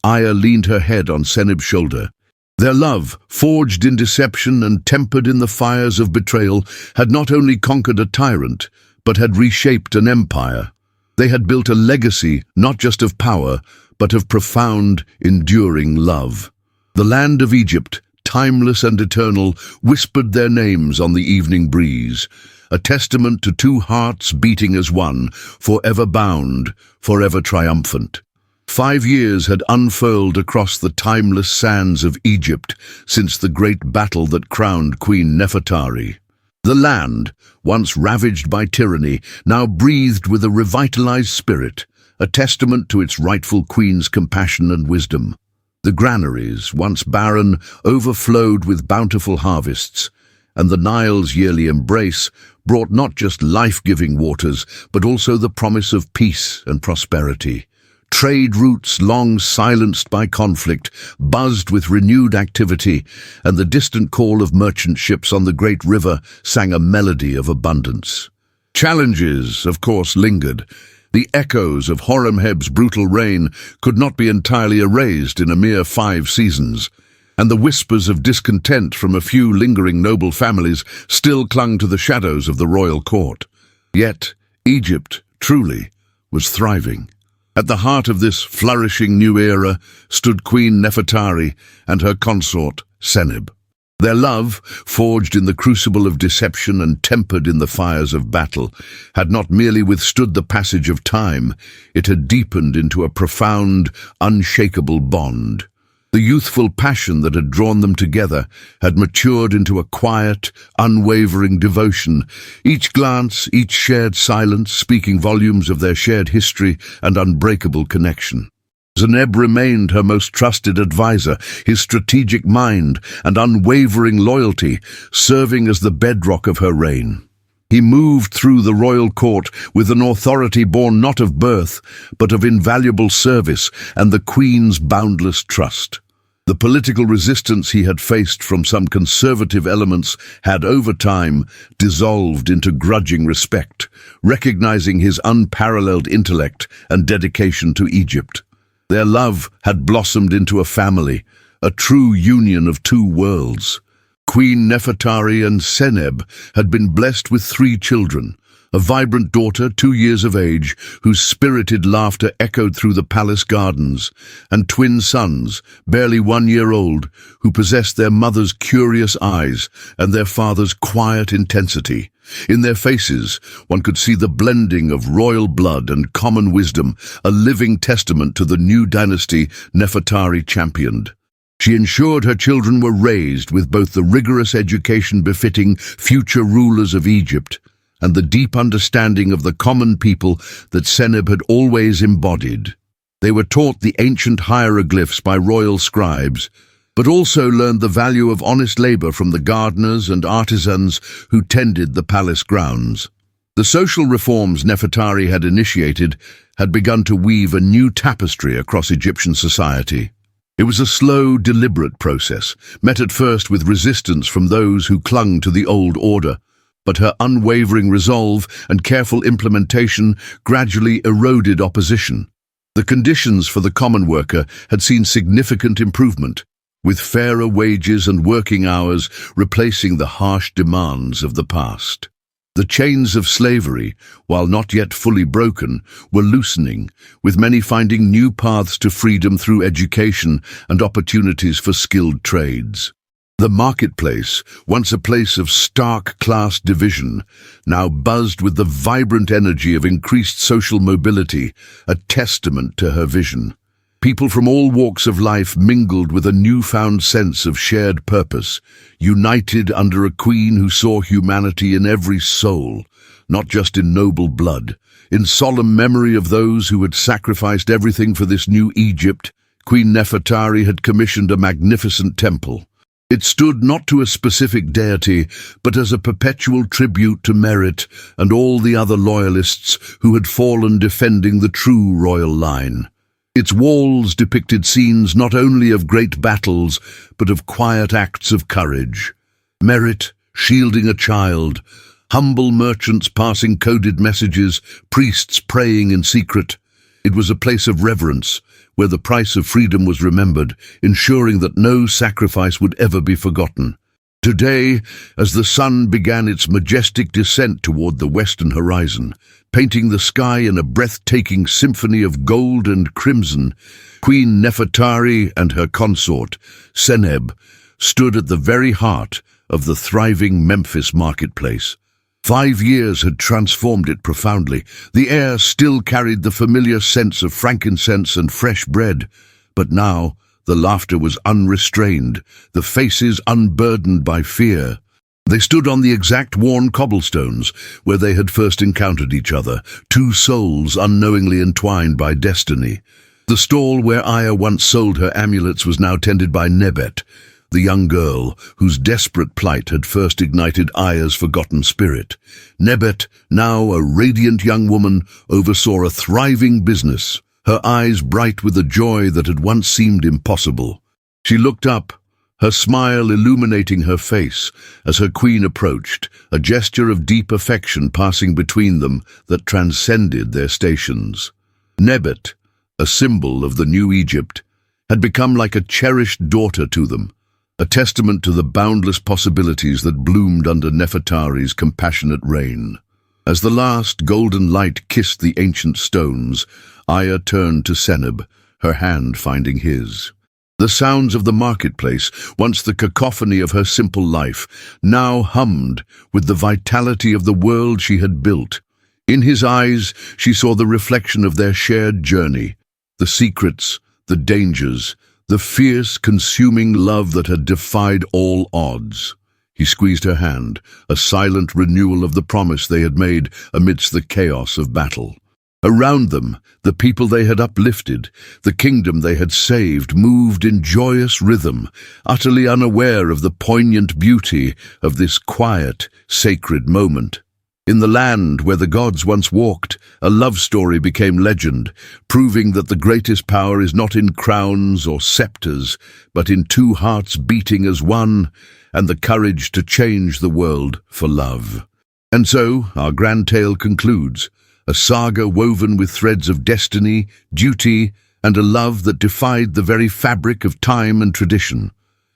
Aya leaned her head on Seneb's shoulder. Their love, forged in deception and tempered in the fires of betrayal, had not only conquered a tyrant, but had reshaped an empire. They had built a legacy not just of power, but of profound, enduring love. The land of Egypt, timeless and eternal, whispered their names on the evening breeze, a testament to two hearts beating as one, forever bound, forever triumphant. 5 years had unfurled across the timeless sands of Egypt since the great battle that crowned Queen Nefertari. The land, once ravaged by tyranny, now breathed with a revitalized spirit, a testament to its rightful queen's compassion and wisdom. The granaries, once barren, overflowed with bountiful harvests, and the Nile's yearly embrace brought not just life-giving waters, but also the promise of peace and prosperity. Trade routes, long silenced by conflict, buzzed with renewed activity, and the distant call of merchant ships on the great river sang a melody of abundance. Challenges, of course, lingered. The echoes of Horemheb's brutal reign could not be entirely erased in a mere 5 seasons, and the whispers of discontent from a few lingering noble families still clung to the shadows of the royal court. Yet, Egypt, truly, was thriving. At the heart of this flourishing new era stood Queen Nefertari and her consort, Seneb. Their love, forged in the crucible of deception and tempered in the fires of battle, had not merely withstood the passage of time, it had deepened into a profound, unshakable bond. The youthful passion that had drawn them together had matured into a quiet, unwavering devotion, each glance, each shared silence speaking volumes of their shared history and unbreakable connection. Seneb remained her most trusted advisor, his strategic mind and unwavering loyalty serving as the bedrock of her reign. He moved through the royal court with an authority born not of birth, but of invaluable service and the Queen's boundless trust. The political resistance he had faced from some conservative elements had, over time, dissolved into grudging respect, recognizing his unparalleled intellect and dedication to Egypt. Their love had blossomed into a family, a true union of two worlds. Queen Nefertari and Seneb had been blessed with 3 children, a vibrant daughter 2 years of age, whose spirited laughter echoed through the palace gardens, and twin sons, barely 1 year old, who possessed their mother's curious eyes and their father's quiet intensity. In their faces, one could see the blending of royal blood and common wisdom, a living testament to the new dynasty Nefertari championed. She ensured her children were raised with both the rigorous education befitting future rulers of Egypt and the deep understanding of the common people that Seneb had always embodied. They were taught the ancient hieroglyphs by royal scribes, but also learned the value of honest labor from the gardeners and artisans who tended the palace grounds. The social reforms Nefertari had initiated had begun to weave a new tapestry across Egyptian society. It was a slow, deliberate process, met at first with resistance from those who clung to the old order, but her unwavering resolve and careful implementation gradually eroded opposition. The conditions for the common worker had seen significant improvement, with fairer wages and working hours replacing the harsh demands of the past. The chains of slavery, while not yet fully broken, were loosening, with many finding new paths to freedom through education and opportunities for skilled trades. The marketplace, once a place of stark class division, now buzzed with the vibrant energy of increased social mobility, a testament to her vision. People from all walks of life mingled with a newfound sense of shared purpose, united under a queen who saw humanity in every soul, not just in noble blood. In solemn memory of those who had sacrificed everything for this new Egypt, Queen Nefertari had commissioned a magnificent temple. It stood not to a specific deity, but as a perpetual tribute to Merit and all the other loyalists who had fallen defending the true royal line. Its walls depicted scenes not only of great battles, but of quiet acts of courage. Merit shielding a child, humble merchants passing coded messages, priests praying in secret. It was a place of reverence, where the price of freedom was remembered, ensuring that no sacrifice would ever be forgotten. Today, as the sun began its majestic descent toward the western horizon, painting the sky in a breathtaking symphony of gold and crimson, Queen Nefertari and her consort, Seneb, stood at the very heart of the thriving Memphis marketplace. 5 years had transformed it profoundly. The air still carried the familiar sense of frankincense and fresh bread, but now the laughter was unrestrained, the faces unburdened by fear. They stood on the exact worn cobblestones where they had first encountered each other, two souls unknowingly entwined by destiny. The stall where Aya once sold her amulets was now tended by Nebet, the young girl whose desperate plight had first ignited Aya's forgotten spirit. Nebet, now a radiant young woman, oversaw a thriving business, her eyes bright with a joy that had once seemed impossible. She looked up, her smile illuminating her face as her queen approached, a gesture of deep affection passing between them that transcended their stations. Nebet, a symbol of the new Egypt, had become like a cherished daughter to them, a testament to the boundless possibilities that bloomed under Nefertari's compassionate reign. As the last golden light kissed the ancient stones, Aya turned to Seneb, her hand finding his. The sounds of the marketplace, once the cacophony of her simple life, now hummed with the vitality of the world she had built. In his eyes, she saw the reflection of their shared journey, the secrets, the dangers, the fierce, consuming love that had defied all odds. He squeezed her hand, a silent renewal of the promise they had made amidst the chaos of battle. Around them, the people they had uplifted, the kingdom they had saved, moved in joyous rhythm, utterly unaware of the poignant beauty of this quiet, sacred moment. In the land where the gods once walked, a love story became legend, proving that the greatest power is not in crowns or scepters, but in two hearts beating as one, and the courage to change the world for love. And so, our grand tale concludes, a saga woven with threads of destiny, duty, and a love that defied the very fabric of time and tradition.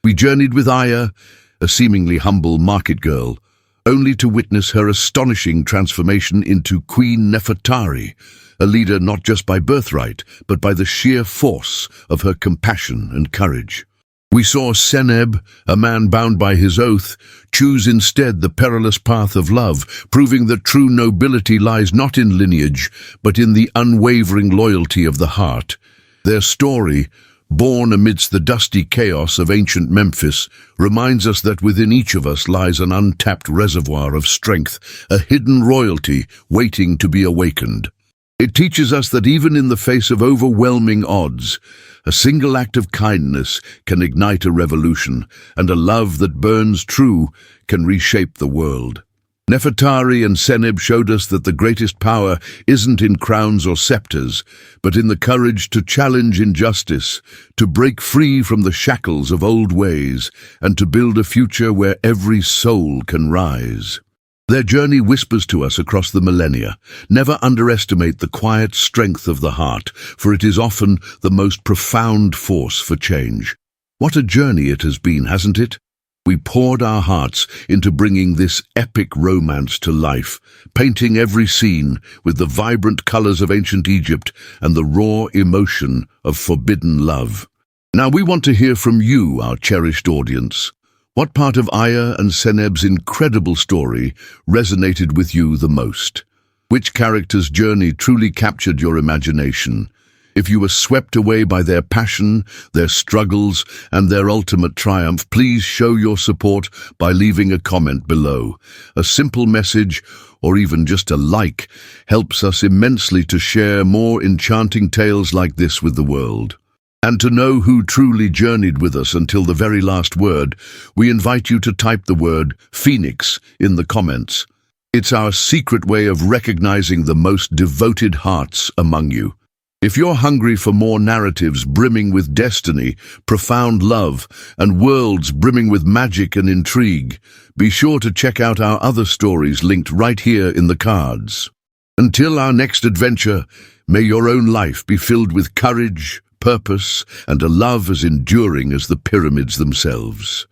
We journeyed with Aya, a seemingly humble market girl, only to witness her astonishing transformation into Queen Nefertari, a leader not just by birthright, but by the sheer force of her compassion and courage. We saw Seneb, a man bound by his oath, choose instead the perilous path of love, proving that true nobility lies not in lineage, but in the unwavering loyalty of the heart. Their story, born amidst the dusty chaos of ancient Memphis, reminds us that within each of us lies an untapped reservoir of strength, a hidden royalty waiting to be awakened. It teaches us that even in the face of overwhelming odds, a single act of kindness can ignite a revolution, and a love that burns true can reshape the world. Nefertari and Seneb showed us that the greatest power isn't in crowns or scepters, but in the courage to challenge injustice, to break free from the shackles of old ways, and to build a future where every soul can rise. Their journey whispers to us across the millennia. Never underestimate the quiet strength of the heart, for it is often the most profound force for change. What a journey it has been, hasn't it? We poured our hearts into bringing this epic romance to life, painting every scene with the vibrant colors of ancient Egypt and the raw emotion of forbidden love. Now we want to hear from you, our cherished audience. What part of Aya and Seneb's incredible story resonated with you the most? Which character's journey truly captured your imagination? If you were swept away by their passion, their struggles, and their ultimate triumph, please show your support by leaving a comment below. A simple message, or even just a like, helps us immensely to share more enchanting tales like this with the world. And to know who truly journeyed with us until the very last word, we invite you to type the word Phoenix in the comments. It's our secret way of recognizing the most devoted hearts among you. If you're hungry for more narratives brimming with destiny, profound love, and worlds brimming with magic and intrigue, be sure to check out our other stories linked right here in the cards. Until our next adventure, may your own life be filled with courage, purpose, and a love as enduring as the pyramids themselves.